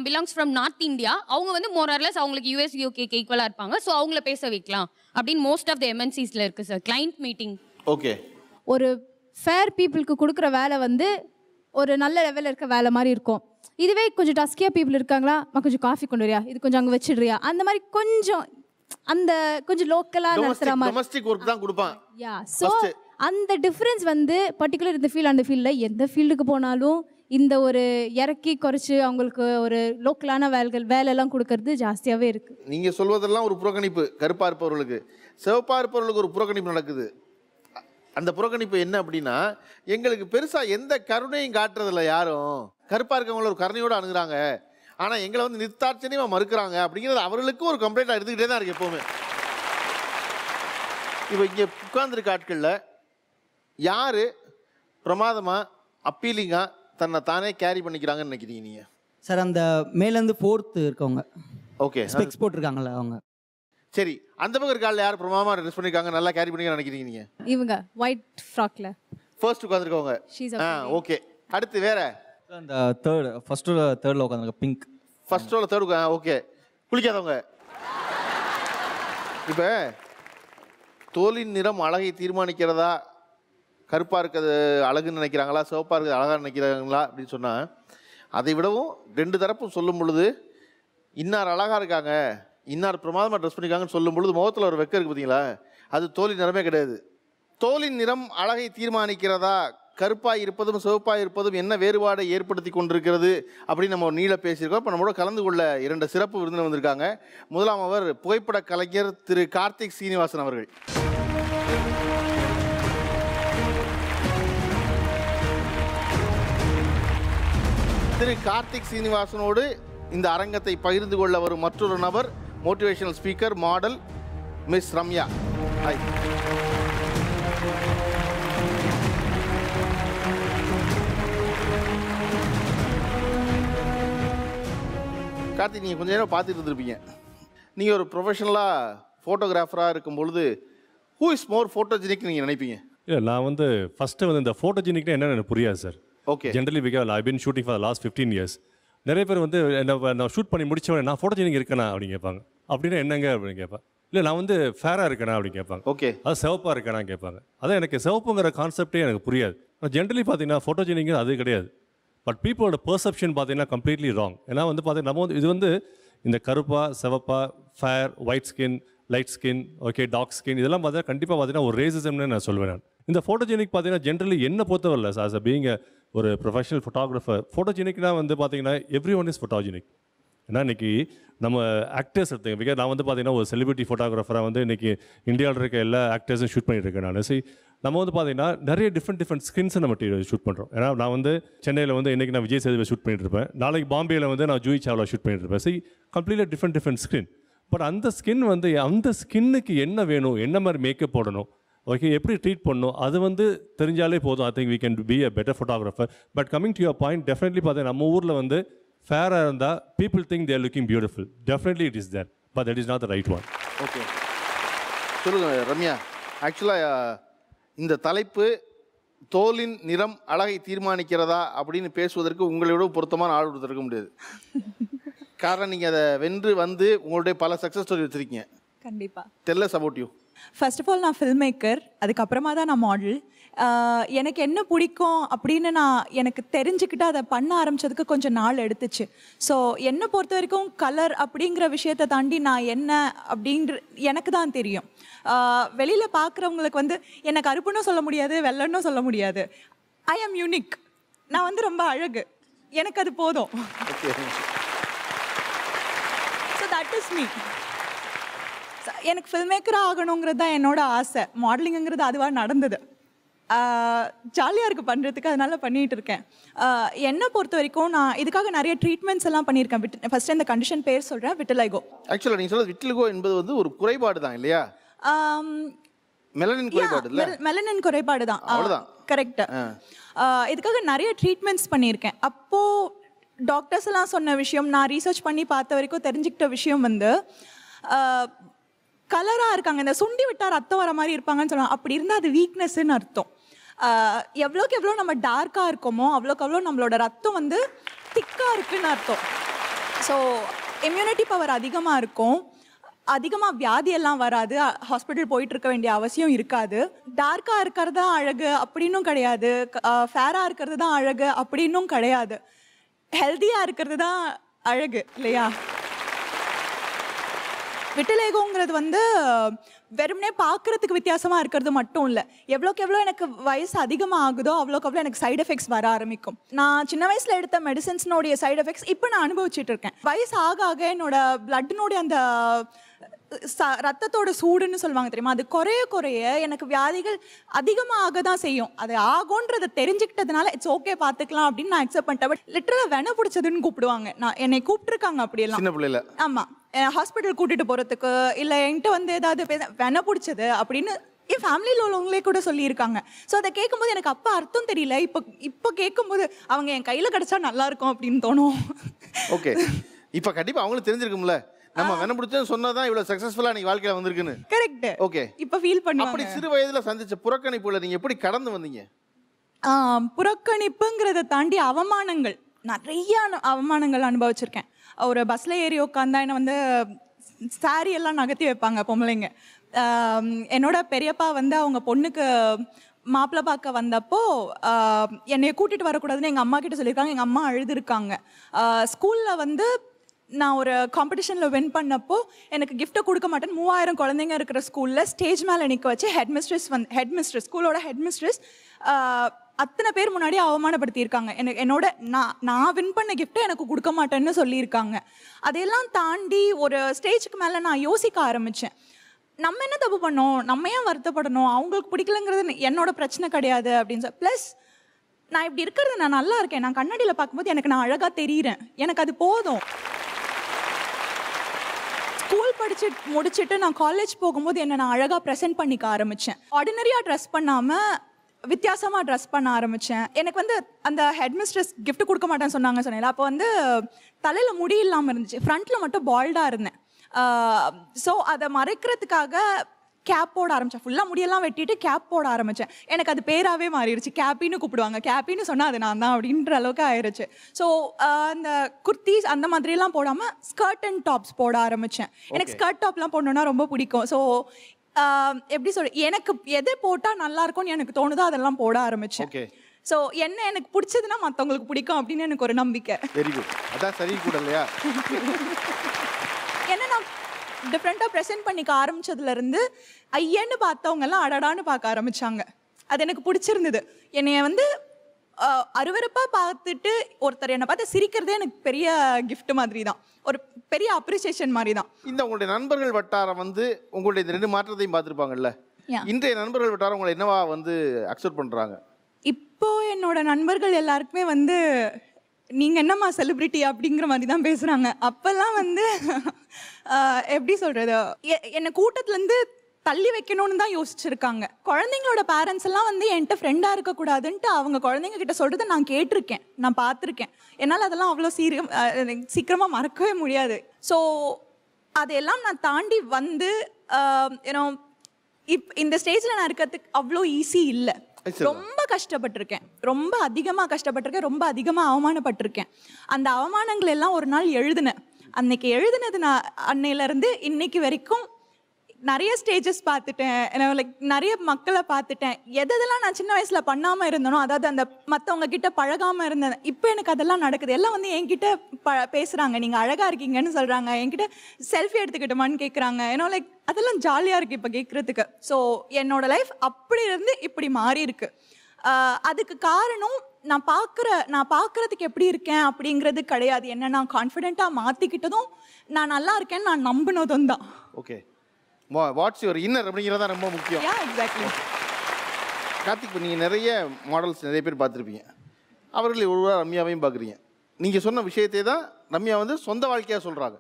belongs from north India, அவங்க வந்து மோரர்லெஸ் அவங்களுக்கு யூஎஸ் யூகேக்கு ஈக்குவலாக இருப்பாங்க. ஸோ அவங்கள பேச வைக்கலாம் அப்படின்னு மோஸ்ட் ஆஃப் த எம்என்சிஸில் இருக்குது சார் கிளைண்ட் மீட்டிங். ஓகே, ஒரு ஃபேர் பீப்புளுக்கு கொடுக்குற வேலை வந்து ஒரு நல்ல லெவலில் இருக்க வேலை மாதிரி இருக்கும். இதுவே கொஞ்சம் டஸ்கியாக பீப்புள் இருக்காங்களா, கொஞ்சம் காஃபி கொண்டு வரியா, இது கொஞ்சம் அங்கே வச்சிடுறியா, அந்த மாதிரி கொஞ்சம் அந்த கொஞ்சம் லோக்கலாக நடத்துகிற மாதிரி டொமஸ்டிக் ஒர்க் தான் கொடுப்பான். யா, ஸோ அந்த டிஃப்ரென்ஸ் வந்து பர்டிகுலர் இந்த ஃபீல்டு அந்த ஃபீல்டில் எந்த ஃபீல்டுக்கு போனாலும் இந்த ஒரு இறக்கி குறைச்சி அவங்களுக்கு ஒரு லோக்கலான வேலையெல்லாம் கொடுக்கறது ஜாஸ்தியாகவே இருக்குது. நீங்கள் சொல்வதெல்லாம் ஒரு புறக்கணிப்பு. கருப்பாக இருப்பவர்களுக்கு, சிவப்பாக இருப்பவர்களுக்கு ஒரு புறக்கணிப்பு நடக்குது. அந்த புறக்கணிப்பு என்ன அப்படின்னா, எங்களுக்கு பெருசாக எந்த கருணையும் காட்டுறதில்ல யாரும். கருப்பாக இருக்கவங்கள ஒரு கருணையோடு அணுகுறாங்க, ஆனால் எங்களை வந்து நிர்தாட்சணியமாக மறுக்கிறாங்க அப்படிங்கிறது அவர்களுக்கு ஒரு கம்ப்ளைண்ட்டாக இருந்துக்கிட்டே தான் இருக்குது எப்போவுமே. இப்போ இங்கே உட்கார்ந்துருக்க ஆட்களில் யார் பிரமாதமாக அப்பீலிங்காக தன்னை தானே கேரி பண்ணிக்கிறாங்கன்னு நினைக்கிறீங்க நீங்கள்? சார் அந்த மேலேருந்து 4th இருக்கவங்க. ஓகே, ஸ்பெக்ஸ் போட்டிருக்காங்களா அவங்க. சரி, அந்த பக்கம் இருக்கால யார் பிரமாதமாக ட்ரெஸ் பண்ணியிருக்காங்க, நல்லா கேரி பண்ணிக்க நினைக்கிறீங்க நீங்கள்? இவங்க ஒயிட் ஃப்ராக்ல ஃபர்ஸ்ட் உட்காந்துருக்கவங்க. ஓகே, அடுத்து வேற அந்த தேர்டில் உட்காந்துருக்க பிங்க். ஃபர்ஸ்ட் ரோல தேர்ட். ஓகே, குளிக்காதவங்க. இப்போ தோலின் நிறம் அழகை தீர்மானிக்கிறதா, கருப்பாக இருக்கிறது அழகுன்னு நினைக்கிறாங்களா, சிவப்பாக இருக்கிறது அழகாக நினைக்கிறாங்களா அப்படின்னு சொன்னால், அதை விடவும் 2 தரப்பும் சொல்லும் பொழுது இன்னார் அழகாக இருக்காங்க, இன்னார் பிரமாதமாக ட்ரெஸ் பண்ணியிருக்காங்கன்னு சொல்லும் பொழுது முகத்தில் ஒரு வெக்கம் இருக்குது பார்த்தீங்களா, அது தோலின் நிறமே கிடையாது. தோலின் நிறம் அழகை தீர்மானிக்கிறதா, கருப்பாக இருப்பதும் சிவப்பாக இருப்பதும் என்ன வேறுபாடை ஏற்படுத்தி கொண்டிருக்கிறது அப்படின்னு நம்ம நீள பேசியிருக்கோம். இப்போ நம்மளோட கலந்து கொள்ள 2 சிறப்பு விருந்தினர் வந்திருக்காங்க. முதலாம் அவர் புகைப்பட கலைஞர் திரு கார்த்திக் சீனிவாசன் அவர்கள். திரு கார்த்திக் சீனிவாசனோடு இந்த அரங்கத்தை பகிர்ந்து கொள்ள வரும் மற்றொரு நபர் motivational speaker model miss Ramya. Hi. Karthi, நீங்கள் கொஞ்ச நேரம் பார்த்துட்டு இருந்திருப்பீங்க. நீங்கள் ஒரு ப்ரொஃபஷனலாக ஃபோட்டோகிராஃபராக இருக்கும் பொழுது ஹூ இஸ் மோர் ஃபோட்டோஜெனிக் நீங்கள் நினைப்பீங்க? இல்லை, நான் வந்து ஃபஸ்ட்டு வந்து இந்த ஃபோட்டோஜெனிக்னா என்னன்னு எனக்கு புரியாது sir. Okay. Generally because I been shooting for last 15 years. நிறைய பேர் வந்து நான் ஷூட் பண்ணி முடிச்சவனே நான் ஃபோட்டோஜெனிக் இருக்கேனா அப்படின்னு கேட்பாங்க. அப்படின்னா என்னங்க அப்படின்னு கேட்பேன். இல்லை, நான் வந்து ஃபேராக இருக்கேனா அப்படின்னு கேட்பாங்க. ஓகே. அது சிவப்பாக இருக்கேனா கேட்பாங்க. அதான் எனக்கு சிவப்புங்கிற கான்செப்டே எனக்கு புரியாது. ஆனால் ஜென்ரலி பார்த்தீங்கன்னா ஃபோட்டோஜெனிக் அது கிடையாது. பட் பீப்புளோட பெர்செப்ஷன் பார்த்தீங்கன்னா கம்ப்ளீட்லி ராங். ஏன்னா வந்து பார்த்தீங்கன்னா நம்ம வந்து இது வந்து இந்த கருப்பா சிவப்பா fair white skin light skin okay dark skin இதெல்லாம் பார்த்தீங்கன்னா கண்டிப்பாக பார்த்தீங்கன்னா ஒரு ரேசிசம்னு நான் சொல்வேன். நான் இந்த ஃபோட்டோஜெனிக் பார்த்தீங்கன்னா ஜென்ரலி என்ன பொறுத்தவரை சார் பீங்க ஒரு ப்ரொஃபஷனல் ஃபோட்டோகிராஃபர் ஃபோட்டோஜெனிக்னா வந்து பார்த்தீங்கன்னா எவ்ரி ஒன் இஸ் ஃபோட்டோஜெனிக். ஏன்னா இன்றைக்கி நம்ம ஆக்டர்ஸ் எடுத்துங்க பிகாஸ் நான் வந்து பார்த்தீங்கன்னா ஒரு செலிபிரிட்டி ஃபோட்டோகிராஃபராக வந்து இன்றைக்கி இந்தியாவில் இருக்க எல்லா ஆக்டர்ஸும் ஷூட் பண்ணிட்டு இருக்கேன் நான். சரி, நம்ம வந்து பார்த்தீங்கன்னா நிறைய டிஃப்ரெண்ட் ஸ்கின்ஸை நம்ம ஷூட் பண்ணுறோம். ஏன்னா நான் வந்து சென்னையில் வந்து இன்றைக்கி நான் விஜய் சேதுவை ஷூட் பண்ணிட்டு இருப்பேன், நாளைக்கு பாம்பேயில் வந்து நான் ஜூஹி சாவ்லா ஷூட் பண்ணிட்டு இருப்பேன். சரி, கம்ப்ளீட்டாக டிஃப்ரெண்ட் ஸ்கின். பட் அந்த ஸ்கின் வந்து அந்த ஸ்கின்னுக்கு என்ன வேணும், என்ன மாதிரி மேக்கப் போடணும், ஓகே எப்படி ட்ரீட் பண்ணணும், அது வந்து தெரிஞ்சாலே போதும். I think we can be a better photographer. But coming to your point, definitely பார்த்தீங்கன்னா நம்ம ஊரில் வந்து ஃபேராக இருந்தால் people think they're looking beautiful. Definitely it is there, but that is not the right one. Okay, சொல்லுங்கள் ரம்யா. ஆக்சுவலாக இந்த தலைப்பு தோலின் நிறம் அழகை தீர்மானிக்கிறதா அப்படின்னு பேசுவதற்கு உங்களோட பொருத்தமான ஆள் ஒருத்தர் இருக்க முடியாது. காரணம் நீங்கள் அதை வென்று வந்து உங்களுடைய பல சக்ஸஸ் ஸ்டோரி வச்சுருக்கீங்க. கண்டிப்பாக. Tell us about you. First of all நான் ஃபில்ம் மேக்கர், அதுக்கப்புறமா தான் நான் மாடல். எனக்கு என்ன பிடிக்கும் அப்படின்னு நான் எனக்கு தெரிஞ்சுக்கிட்டு அதை பண்ண ஆரம்பித்ததுக்கு கொஞ்சம் நாள் எடுத்துச்சு. ஸோ என்னை பொறுத்த வரைக்கும் கலர் அப்படிங்கிற விஷயத்தை தாண்டி நான் என்ன அப்படின்ற எனக்கு தான் தெரியும். வெளியில் பார்க்குறவங்களுக்கு வந்து என்னை கருப்புன்னு சொல்ல முடியாது, வெள்ளைன்னும் சொல்ல முடியாது. ஐ ஆம் யூனிக். நான் வந்து ரொம்ப அழகு, எனக்கு அது போதும். So that is me. எனக்கு ஃபில்ம் மேக்கராக ஆகணுங்கிறது தான் என்னோட ஆசை. மாடலிங்குங்கிறது அதுவாக நடந்தது. ஜாலியாக இருக்குது பண்ணுறதுக்கு, அதனால பண்ணிகிட்டு இருக்கேன். என்னை பொறுத்த வரைக்கும் நான் இதுக்காக நிறைய ட்ரீட்மெண்ட்ஸ் எல்லாம் பண்ணியிருக்கேன். ஃபஸ்ட்டு இந்த கண்டிஷன் பேர் சொல்கிறேன், விட்டிலிகோ. ஆக்சுவலாக நீங்கள் சொல்கிறது விட்டிலிகோ என்பது வந்து ஒரு குறைபாடு தான் இல்லையா? மெலனின் குறைபாடு இல்லை, மெலனின் குறைபாடு தான். அவ்வளோதான், கரெக்டு. இதுக்காக நிறைய ட்ரீட்மெண்ட்ஸ் பண்ணியிருக்கேன். அப்போது டாக்டர்ஸ் எல்லாம் சொன்ன விஷயம், நான் ரீசர்ச் பண்ணி பார்த்த வரைக்கும் தெரிஞ்சுக்கிட்ட விஷயம் வந்து கலராக இருக்காங்க, இந்த சுண்டி விட்டால் ரத்தம் வர மாதிரி இருப்பாங்கன்னு சொல்லுவாங்க. அப்படி இருந்தால் அது வீக்னஸ்ன்னு அர்த்தம். எவ்வளோக்கு எவ்வளோ நம்ம டார்க்காக இருக்கோமோ அவ்வளோக்கு எவ்வளோ நம்மளோட ரத்தம் வந்து திக்காக இருக்குன்னு அர்த்தம். ஸோ இம்யூனிட்டி பவர் அதிகமாக இருக்கும், அதிகமாக வியாதியெல்லாம் வராது, ஹாஸ்பிட்டல் போயிட்டு இருக்க வேண்டிய அவசியம் இருக்காது. டார்க்காக இருக்கிறது தான் அழகு அப்படின்னும் கிடையாது, ஃபேராக இருக்கிறது தான் அழகு அப்படின்னும் கிடையாது. ஹெல்த்தியாக இருக்கிறது தான் அழகு இல்லையா? விட்டிலிகோங்கிறது வந்து வெறுமனே பார்க்குறதுக்கு வித்தியாசமாக இருக்கிறது மட்டும் இல்லை, எவ்வளோக்கு எவ்வளோ எனக்கு வயசு அதிகமாக ஆகுதோ அவ்வளோக்கு எவ்வளோ எனக்கு சைடு எஃபெக்ட்ஸ் வர ஆரம்பிக்கும். நான் சின்ன வயசில் எடுத்த மெடிசன்ஸ்னுடைய சைடு எஃபெக்ட்ஸ் இப்போ நான் அனுபவிச்சுட்டு இருக்கேன். வயசு ஆக ஆக என்னோட பிளட்னுடைய அந்த ரத்தத்தோட சூடுன்னு சொல்லுவாங்க தெரியுமா, அது குறைய குறைய எனக்கு வியாதிகள் அதிகமாக தான் செய்யும். அது ஆகும்ன்றதை தெரிஞ்சுக்கிட்டதுனால இட்ஸ் ஓகே பார்த்துக்கலாம் அப்படின்னு நான் அக்செப்ட் பண்ணிட்டேன். பட் லிட்டரலாக வென பிடிச்சதுன்னு கூப்பிடுவாங்க. நான் என்னை கூப்பிட்டுருக்காங்க அப்படியெல்லாம் சின்ன பிள்ளைல. ஆமாம், ஹாஸ்பிட்டல் கூட்டிகிட்டு போகிறதுக்கு இல்லை என்கிட்ட வந்து ஏதாவது வென பிடிச்சது அப்படின்னு என் ஃபேமிலியில் உள்ளவங்களே கூட சொல்லியிருக்காங்க. ஸோ அதை கேட்கும்போது எனக்கு அப்போ அர்த்தம் தெரியல, இப்போ கேட்கும்போது அவங்க என் கையில் கிடச்சா நல்லா இருக்கும் அப்படின்னு தோணும். ஓகே, இப்போ கண்டிப்பாக அவங்களுக்கு தெரிஞ்சிருக்கும்ல நம்ம வென பிடிச்சது சொன்னதான் இவ்வளோ சக்ஸஸ்ஃபுல்லாக நீங்கள் வாழ்க்கையில் வந்திருக்குன்னு. கரெக்ட். ஓகே, இப்போ ஃபீல் பண்ணுவாங்க. அப்படி சிறு வயதில் சந்திச்ச புறக்கணிப்புல நீங்கள் எப்படி கடந்து வந்தீங்க? புறக்கணிப்புங்கிறத தாண்டி அவமானங்கள், நிறைய அவமானங்கள் அனுபவிச்சிருக்கேன். ஒரு பஸ்ஸில் ஏறி உட்காந்தா என்னை வந்து சாரி எல்லாம் நகர்த்தி வைப்பாங்க பொம்பளைங்க. என்னோட பெரியப்பா வந்து அவங்க பொண்ணுக்கு மாப்பிள்ளை பார்க்க வந்தப்போ என்னைய கூட்டிகிட்டு வரக்கூடாதுன்னு எங்கள் அம்மா கிட்ட சொல்லியிருக்காங்க. எங்கள் அம்மா அழுதுருக்காங்க. ஸ்கூலில் வந்து நான் ஒரு காம்படிஷனில் வின் பண்ணப்போ எனக்கு கிஃப்ட்டை கொடுக்க மாட்டேன்னு 3000 குழந்தைங்க இருக்கிற ஸ்கூலில் ஸ்டேஜ் மேலே நிற்க வச்சு ஹெட்மிஸ்ட்ரஸ் ஸ்கூலோட ஹெட்மிஸ்ட்ரஸ் அத்தனை பேர் முன்னாடி அவமானப்படுத்தியிருக்காங்க. என்னோட நான் வின் பண்ண கிஃப்ட்டை எனக்கு கொடுக்க மாட்டேன்னு சொல்லியிருக்காங்க. அதையெல்லாம் தாண்டி ஒரு ஸ்டேஜுக்கு மேலே நான் யோசிக்க ஆரம்பித்தேன், நம்ம என்ன தப்பு பண்ணோம், நம்ம ஏன் வருத்தப்படணும், அவங்களுக்கு பிடிக்கலங்கிறது என்னோட பிரச்சனை கிடையாது அப்படின்னு சொல்லி. ப்ளஸ் நான் இப்படி இருக்கிறது நான் நல்லா இருக்கேன், நான் கண்ணாடியில் பார்க்கும்போது எனக்கு நான் அழகாக தெரிகிறேன், எனக்கு அது போதும். ஸ்கூல் முடிச்சுட்டு நான் காலேஜ் போகும்போது என்னை நான் அழகாக ப்ரெசென்ட் பண்ணிக்க ஆரம்பித்தேன். ஆர்டினரியாக ட்ரெஸ் பண்ணாமல் வித்தியாசமாக ட்ரெஸ் பண்ண ஆரம்பித்தேன். எனக்கு வந்து அந்த ஹெட் மிஸ்ட்ரஸ் கிஃப்ட் கொடுக்க மாட்டேன்னு சொன்னேன். அப்போ வந்து தலையில் முடி இல்லாமல் இருந்துச்சு, ஃப்ரண்ட்டில் மட்டும் பால்டாக இருந்தேன். ஸோ அதை மறைக்கிறதுக்காக கேப் போட ஆரம்பித்தேன். ஃபுல்லாக முடியெல்லாம் வெட்டிட்டு கேப் போட ஆரம்பித்தேன். எனக்கு அது பேராகவே மாறிடுச்சு. கேப்பின்னு கூப்பிடுவாங்க, கேப்பின்னு சொன்னால் அது நான் தான் அப்படின்ற அளவுக்கு ஆயிடுச்சு. ஸோ அந்த குர்த்திஸ் அந்த மாதிரிலாம் போடாமல் ஸ்கர்ட் அண்ட் டாப்ஸ் போட ஆரம்பித்தேன். எனக்கு ஸ்கர்ட் டாப்லாம் போடணுன்னா ரொம்ப பிடிக்கும். ஸோ எப்படி சொல்ற, எனக்கு எது போட்டால் நல்லா இருக்கும்னு எனக்கு தோணுதோ அதெல்லாம் போட ஆரம்பித்தேன். ஸோ எனக்கு பிடிச்சதுன்னா மற்றவங்களுக்கு பிடிக்கும் அப்படின்னு எனக்கு ஒரு நம்பிக்கை. Very good. அதான் சரி கூட இல்லையா? ஏன்னா நான் டிஃப்ரெண்ட்டாக ப்ரெசென்ட் பண்ணிக்க ஆரம்பித்ததுலேருந்து ஐயன்னு பார்த்தவங்கெல்லாம் அடடான்னு பார்க்க ஆரம்பித்தாங்க. அது எனக்கு பிடிச்சிருந்தது. என்னைய வந்து அருவருப்பாக பார்த்துட்டு ஒருத்தர் என்னை பார்த்து சிரிக்கிறதே எனக்கு பெரிய கிஃப்ட் மாதிரி தான், ஒரு பெரிய அப்ரிசியேஷன் மாதிரி தான். இந்த உங்களுடைய நண்பர்கள் வட்டாரம் வந்து உங்களுடைய இந்த 2 மாற்றத்தையும் பார்த்துருப்பாங்கல்ல, இன்றைய நண்பர்கள் வட்டாரம் உங்களை என்னவா வந்து அக்செப்ட் பண்ணுறாங்க? இப்போ என்னோட நண்பர்கள் எல்லாருக்குமே வந்து நீங்கள் என்னம்மா செலிப்ரிட்டி அப்படிங்கிற மாதிரி தான் பேசுகிறாங்க. அப்போல்லாம் வந்து எப்படி சொல்கிறது, என்னை கூட்டத்துலேருந்து தள்ளி வைக்கணும்னு தான் யோசிச்சிருக்காங்க. குழந்தைங்களோட பேரண்ட்ஸ் எல்லாம் வந்து என்கிட்ட ஃப்ரெண்டாக இருக்கக்கூடாதுன்ட்டு அவங்க குழந்தைங்க கிட்ட சொல்கிறத நான் கேட்டிருக்கேன், நான் பார்த்துருக்கேன். என்னால் அதெல்லாம் அவ்வளோ சீக்கிரமாக மறக்கவே முடியாது. ஸோ அதையெல்லாம் நான் தாண்டி வந்து ஏன்னோ இந்த ஸ்டேஜில் நான் இருக்கிறதுக்கு அவ்வளோ ஈஸி இல்லை. ரொம்ப கஷ்டப்பட்டிருக்கேன், ரொம்ப அதிகமாக கஷ்டப்பட்டிருக்கேன், ரொம்ப அதிகமாக அவமானப்பட்டிருக்கேன். அந்த அவமானங்கள் எல்லாம் ஒரு நாள் எழுதினேன். அன்னைக்கு எழுதினது நான் அன்னையிலேருந்து இன்னைக்கு வரைக்கும் நிறைய ஸ்டேஜஸ் பார்த்துட்டேன், லைக் நிறைய மக்களை பார்த்துட்டேன். எதெல்லாம் நான் சின்ன வயசில் பண்ணாமல் இருந்தனோ, அதாவது அந்த மற்றவங்க கிட்ட பழகாமல் இருந்தேன், இப்போ எனக்கு அதெல்லாம் நடக்குது. எல்லாம் வந்து என்கிட்ட பேசுகிறாங்க, நீங்கள் அழகாக இருக்கீங்கன்னு சொல்கிறாங்க, என்கிட்ட செல்ஃபி எடுத்துக்கிட்டோமான்னு கேட்குறாங்க. ஏன்னா லைக் அதெல்லாம் ஜாலியாக இருக்குது இப்போ கேட்குறதுக்கு. ஸோ என்னோடய லைஃப் அப்படி இருந்து இப்படி மாறி இருக்கு. அதுக்கு காரணம் நான் பார்க்குறதுக்கு எப்படி இருக்கேன் அப்படிங்கிறது கிடையாது. என்ன நான் கான்ஃபிடென்ட்டாக மாற்றிக்கிட்டதும், நான் நல்லா இருக்கேன்னு நான் நம்பினதும் தான். ஓகே, வாட்ஸ் யுவர் இன்னர் அப்படிங்கிறதா ரொம்ப முக்கியம். எக்ஸாக்ட்லி. கார்த்திக், இப்போ நீங்கள் நிறைய மாடல்ஸ் நிறைய பேர் பார்த்துருப்பீங்க, அவர்களை ஒருவராக ரம்யாவையும் பார்க்குறீங்க. நீங்கள் சொன்ன விஷயத்தை தான் ரம்யா வந்து சொந்த வாழ்க்கையாக சொல்கிறாங்க.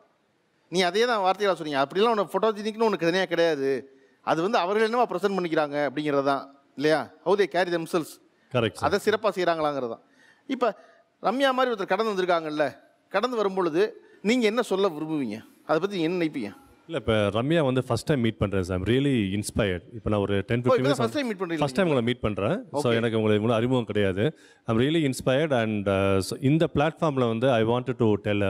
நீ அதே தான் வார்த்தையாக சொன்னீங்க. அப்படிலாம் உனக்கு ஃபோட்டோஜெனிக்னு உனக்கு தனியாக கிடையாது, அது வந்து அவர்கள் என்னவா ப்ரெசென்ட் பண்ணிக்கிறாங்க அப்படிங்கிறது தான் இல்லையா? How they carry themselves, correct, அதை சிறப்பாக செய்கிறாங்களாங்கிறது தான். இப்போ ரம்யா மாதிரி ஒருத்தர் கடந்து வந்திருக்காங்கல்ல, கடந்து வரும்பொழுது நீங்கள் என்ன சொல்ல விரும்புவீங்க, அதை பற்றி என்ன நினைப்பீங்க? இல்லை, இப்போ ரம்யா வந்து ஃபஸ்ட் டைம் மீட் பண்ணுறேன் சார். Really inspired. இப்போ நான் ஒரு 10-15 மினிட்ஸ் ஃபஸ்ட் டைம் உங்களை மீட் பண்ணுறேன். ஸோ எனக்கு உங்களை இவ்வளோ அறிமுகம் கிடையாது. I'm really inspired. அண்ட் இந்த பிளாட்ஃபார்மில் வந்து ஐ வாண்டட் டு டெல்,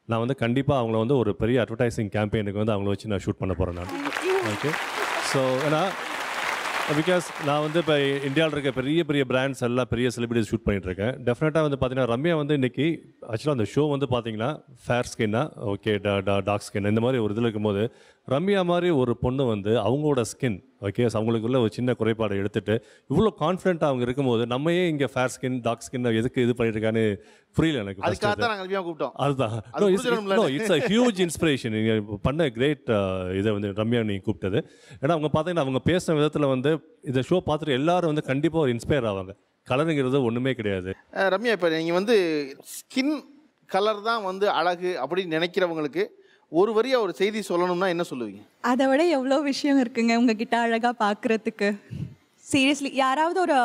நான் வந்து கண்டிப்பாக அவங்கள வந்து ஒரு பெரிய அட்வர்டைசிங் கேம்பெயினுக்கு வந்து அவங்கள வச்சு நான் ஷூட் பண்ண போகிறேன் நான். ஓகே, ஸோ ஏன்னா பிகாஸ் நான் வந்து இப்போ இந்தியாவில் இருக்க பெரிய பெரிய பிராண்ட்ஸ் எல்லாம் பெரிய செலிபிரிட்டிஸ் ஷூட் பண்ணிகிட்ருக்கேன். டெஃபினட்டாக வந்து பார்த்தீங்கன்னா ரம்யா வந்து இன்றைக்கி ஆக்சுவலாக அந்த ஷோ வந்து பார்த்தீங்கன்னா ஃபேர் ஸ்கின்னா ஓகே டார்க் ஸ்கின் இந்த மாதிரி ஒரு இதில் இருக்கும்போது ரம்யா மாதிரி ஒரு பொண்ணு வந்து அவங்களோட ஸ்கின் ஓகே அவங்களுக்குள்ள ஒரு சின்ன குறைபாடை எடுத்துகிட்டு இவ்வளோ கான்ஃபிடென்ட்டாக அவங்க இருக்கும்போது நம்ம ஏன் இங்கே ஃபேர் ஸ்கின் டார்க் ஸ்கின் எதுக்கு இது பண்ணியிருக்கான்னு புரியல எனக்கு. அதுதான் இட்ஸ் அ ஹியூஜ் இன்ஸ்பிரேஷன். நீங்கள் பண்ண கிரேட் இதை வந்து ரம்யா நீங்கள் கூப்பிட்டது. ஏன்னா அவங்க பார்த்தீங்கன்னா அவங்க பேசின விதத்தில் வந்து இந்த ஷோ பார்த்துட்டு எல்லாரும் வந்து கண்டிப்பாக ஒரு இன்ஸ்பயர் ஆவாங்க. கலருங்கிறது ஒன்றுமே கிடையாது. ரம்யா, இப்போ நீங்கள் வந்து ஸ்கின் கலர் தான் வந்து அழகு அப்படின்னு நினைக்கிறவங்களுக்கு ஒரு வரியா ஒரு செய்தி சொல்லணும்னா என்ன சொல்லுவீங்க? அதை விட எவ்வளோ விஷயம் இருக்குங்க உங்ககிட்ட அழகாக பார்க்குறதுக்கு. சீரியஸ்லி, யாராவது ஒரு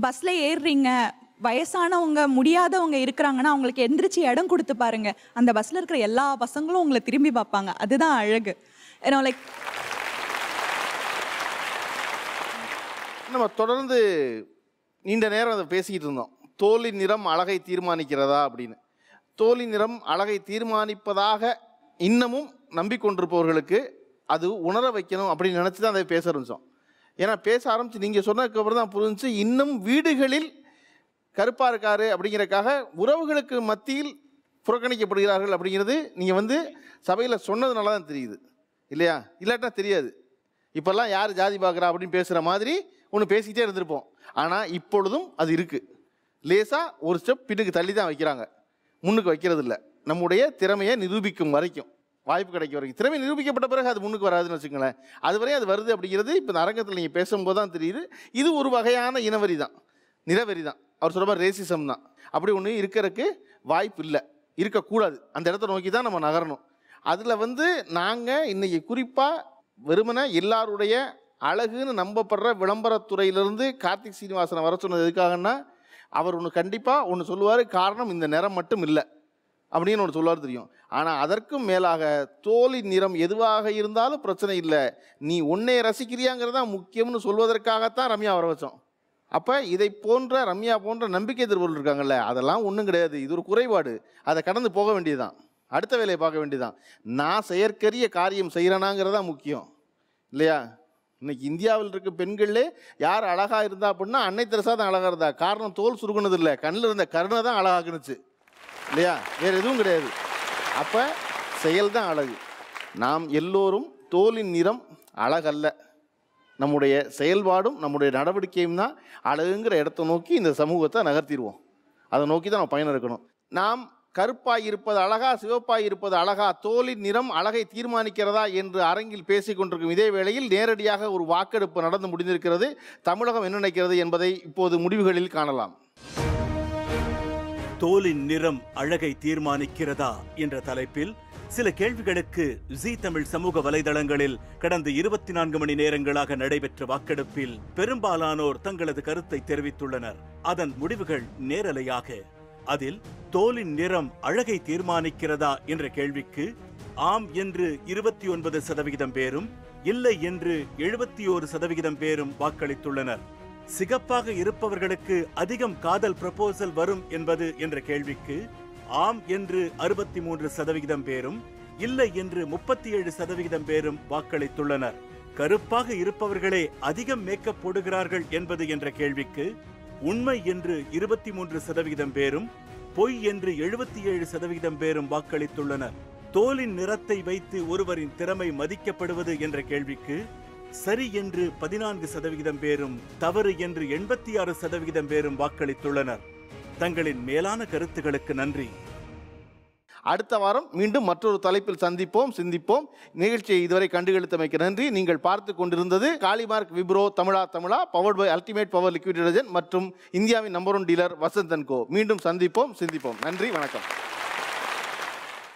பஸ்ஸில் ஏறுறீங்க, வயசானவங்க முடியாதவங்க இருக்கிறாங்கன்னா அவங்களுக்கு எந்திரிச்சு இடம் கொடுத்து பாருங்க, அந்த பஸ்ஸில் இருக்கிற எல்லா பசங்களும் உங்களை திரும்பி பார்ப்பாங்க. அதுதான் அழகு. ஏன்னா லைக் நம்ம தொடர்ந்து நீண்ட நேரம் அதை பேசிக்கிட்டு இருந்தோம், தோலின் நிறம் அழகை தீர்மானிக்கிறதா அப்படின்னு. தோலின் நிறம் அழகை தீர்மானிப்பதாக இன்னமும் நம்பிக்கொண்டிருப்பவர்களுக்கு அது உணர வைக்கணும் அப்படின்னு நினச்சி தான் அதை பேச ஆரம்பித்தோம். ஏன்னா பேச ஆரம்பித்து நீங்கள் சொன்னதுக்கப்புறம் தான் புரிஞ்சு இன்னும் வீடுகளில் கருப்பாக இருக்காரு அப்படிங்கிறக்காக உறவுகளுக்கு மத்தியில் புறக்கணிக்கப்படுகிறார்கள் அப்படிங்கிறது நீங்கள் வந்து சபையில் சொன்னதுனால தான் தெரியுது இல்லையா? இல்லாட்டா தெரியாது. இப்போல்லாம் யார் ஜாதி பார்க்குறா அப்படின்னு பேசுகிற மாதிரி ஒன்று பேசிக்கிட்டே இருந்திருப்போம். ஆனால் இப்பொழுதும் அது இருக்குது. லேசாக ஒரு ஸ்டெப் பின்னுக்கு தள்ளி தான் வைக்கிறாங்க, முன்னுக்கு வைக்கிறது இல்லை. நம்முடைய திறமையை நிரூபிக்கும் வரைக்கும், வாய்ப்பு கிடைக்க வரைக்கும், திறமை நிரூபிக்கப்பட்ட பிறகு அது முன்னுக்கு வராதுன்னு வச்சுக்கோங்களேன். அதுவரை அது வருது அப்படிங்கிறது இப்போ இந்த அரங்கத்தில் நீங்கள் பேசும்போது தான் தெரியுது. இது ஒரு வகையான இனவரி தான், நிறவெறி தான். அவர் சொல்கிற மாதிரி ரேசிசம் தான். அப்படி ஒன்று இருக்கிறதுக்கு வாய்ப்பு இல்லை, இருக்கக்கூடாது. அந்த இடத்த நோக்கி தான் நம்ம நகரணும். அதில் வந்து நாங்கள் இன்றைக்கி குறிப்பாக வெறுமனை எல்லாருடைய அழகுன்னு நம்பப்படுற விளம்பரத்துறையிலிருந்து கார்த்திக் சீனிவாசனை வர சொன்னது எதுக்காகன்னா, அவர் ஒன்று கண்டிப்பாக ஒன்று சொல்லுவார், காரணம் இந்த நிறம் மட்டும் இல்லை அப்படின்னு ஒன்று சொல்லுவார் தெரியும். ஆனால் அதற்கும் மேலாக தோலின் நிறம் எதுவாக இருந்தாலும் பிரச்சனை இல்லை, நீ உன்னை ரசிக்கிறியாங்கிறதான் முக்கியம்னு சொல்வதற்காகத்தான் ரம்யா வர வச்சோம். அப்போ இதை போன்ற ரம்யா போன்ற நம்பிக்கை திருவள்ளுவர் இருக்காங்கல்ல, அதெல்லாம் ஒன்றும் கிடையாது, இது ஒரு குறைபாடு, அதை கடந்து போக வேண்டியதுதான், அடுத்த வேலையை பார்க்க வேண்டியதுதான். நான் செயற்கரிய காரியம் செய்கிறேனாங்கிறதா முக்கியம் இல்லையா? இன்னைக்கு இந்தியாவில் இருக்க பெண்களே யார் அழகாக இருந்தா அப்படின்னா அன்னை தெரசா தான் அழகாக இருந்தா. காரணம் தோல் சுருகுனது இல்லை, கண்ணில் இருந்த கருணை தான் அழகாக்குனுச்சு இல்லையா? வேறு எதுவும் கிடையாது. அப்போ செயல் தான் அழகு. நாம் எல்லோரும் தோலின் நிறம் அழகல்ல, நம்முடைய செயல்பாடும் நம்முடைய நடவடிக்கையும் தான் அழகுங்கிற இடத்தை நோக்கி இந்த சமூகத்தை நகர்த்திடுவோம். அதை நோக்கி தான் நம்ம பயணம் இருக்கணும். நாம் கருப்பாய் இருப்பது அழகா, சிவப்பாய் இருப்பது அழகா, தோலின் நிறம் அழகை தீர்மானிக்கிறதா என்று அரங்கில் பேசிக் கொண்டிருக்கும் இதே வேளையில் நேரடியாக ஒரு வாக்கெடுப்பு நடந்து முடிந்திருக்கிறது. தமிழகம் என்ன நினைக்கிறது என்பதை இப்போது முடிவுகளில் காணலாம். தோலின் நிறம் அழகை தீர்மானிக்கிறதா என்ற தலைப்பில் சில கேள்விகளுக்கு ஜீ தமிழ் சமூக வலைதளங்களில் கடந்த 24 மணி நேரங்களாக நடைபெற்ற வாக்கெடுப்பில் பெரும்பாலானோர் தங்களது கருத்தை தெரிவித்துள்ளனர். அதன் முடிவுகள் நேரலையாக. அதில் தோலின் நிறம் அழகை தீர்மானிக்கிறதா என்ற கேள்விக்கு ஆம் என்று 29% பேரும், இல்லை என்று 71% பேரும் வாக்களித்துள்ளனர். சிகப்பாக இருப்பவர்களுக்கு அதிகம் காதல் ப்ரப்போசல் வரும் என்பது என்ற கேள்விக்கு ஆம் என்று 63% பேரும், இல்லை என்று 37% பேரும் வாக்களித்துள்ளனர். கருப்பாக இருப்பவர்களே அதிகம் மேக்கப் போடுகிறார்கள் என்பது என்ற கேள்விக்கு உண்மை என்று 23% பேரும், பொய் என்று 77% பேரும் வாக்களித்துள்ளனர். தோலின் நிறத்தை வைத்து ஒருவரின் திறமை மதிக்கப்படுவது என்ற கேள்விக்கு சரி என்று 14% பேரும், தவறு என்று 86% பேரும் வாக்களித்துள்ளனர். தங்களின் மேலான கருத்துகளுக்கு நன்றி. அடுத்த வாரம் மீண்டும் மற்றொரு தலைப்பில் சந்திப்போம், சிந்திப்போம். நிகழ்ச்சியை இதுவரை கண்டுகளித்தமைக்கு நன்றி. நீங்கள் பார்த்து கொண்டிருந்தது காளிமார்க் விப்ரோ தமிழா powered by ultimate power liquid detergent மற்றும் இந்தியாவின் நம்பர் 1 டீலர் வசந்த் & கோ. மீண்டும் சந்திப்போம், சிந்திப்போம். நன்றி, வணக்கம்.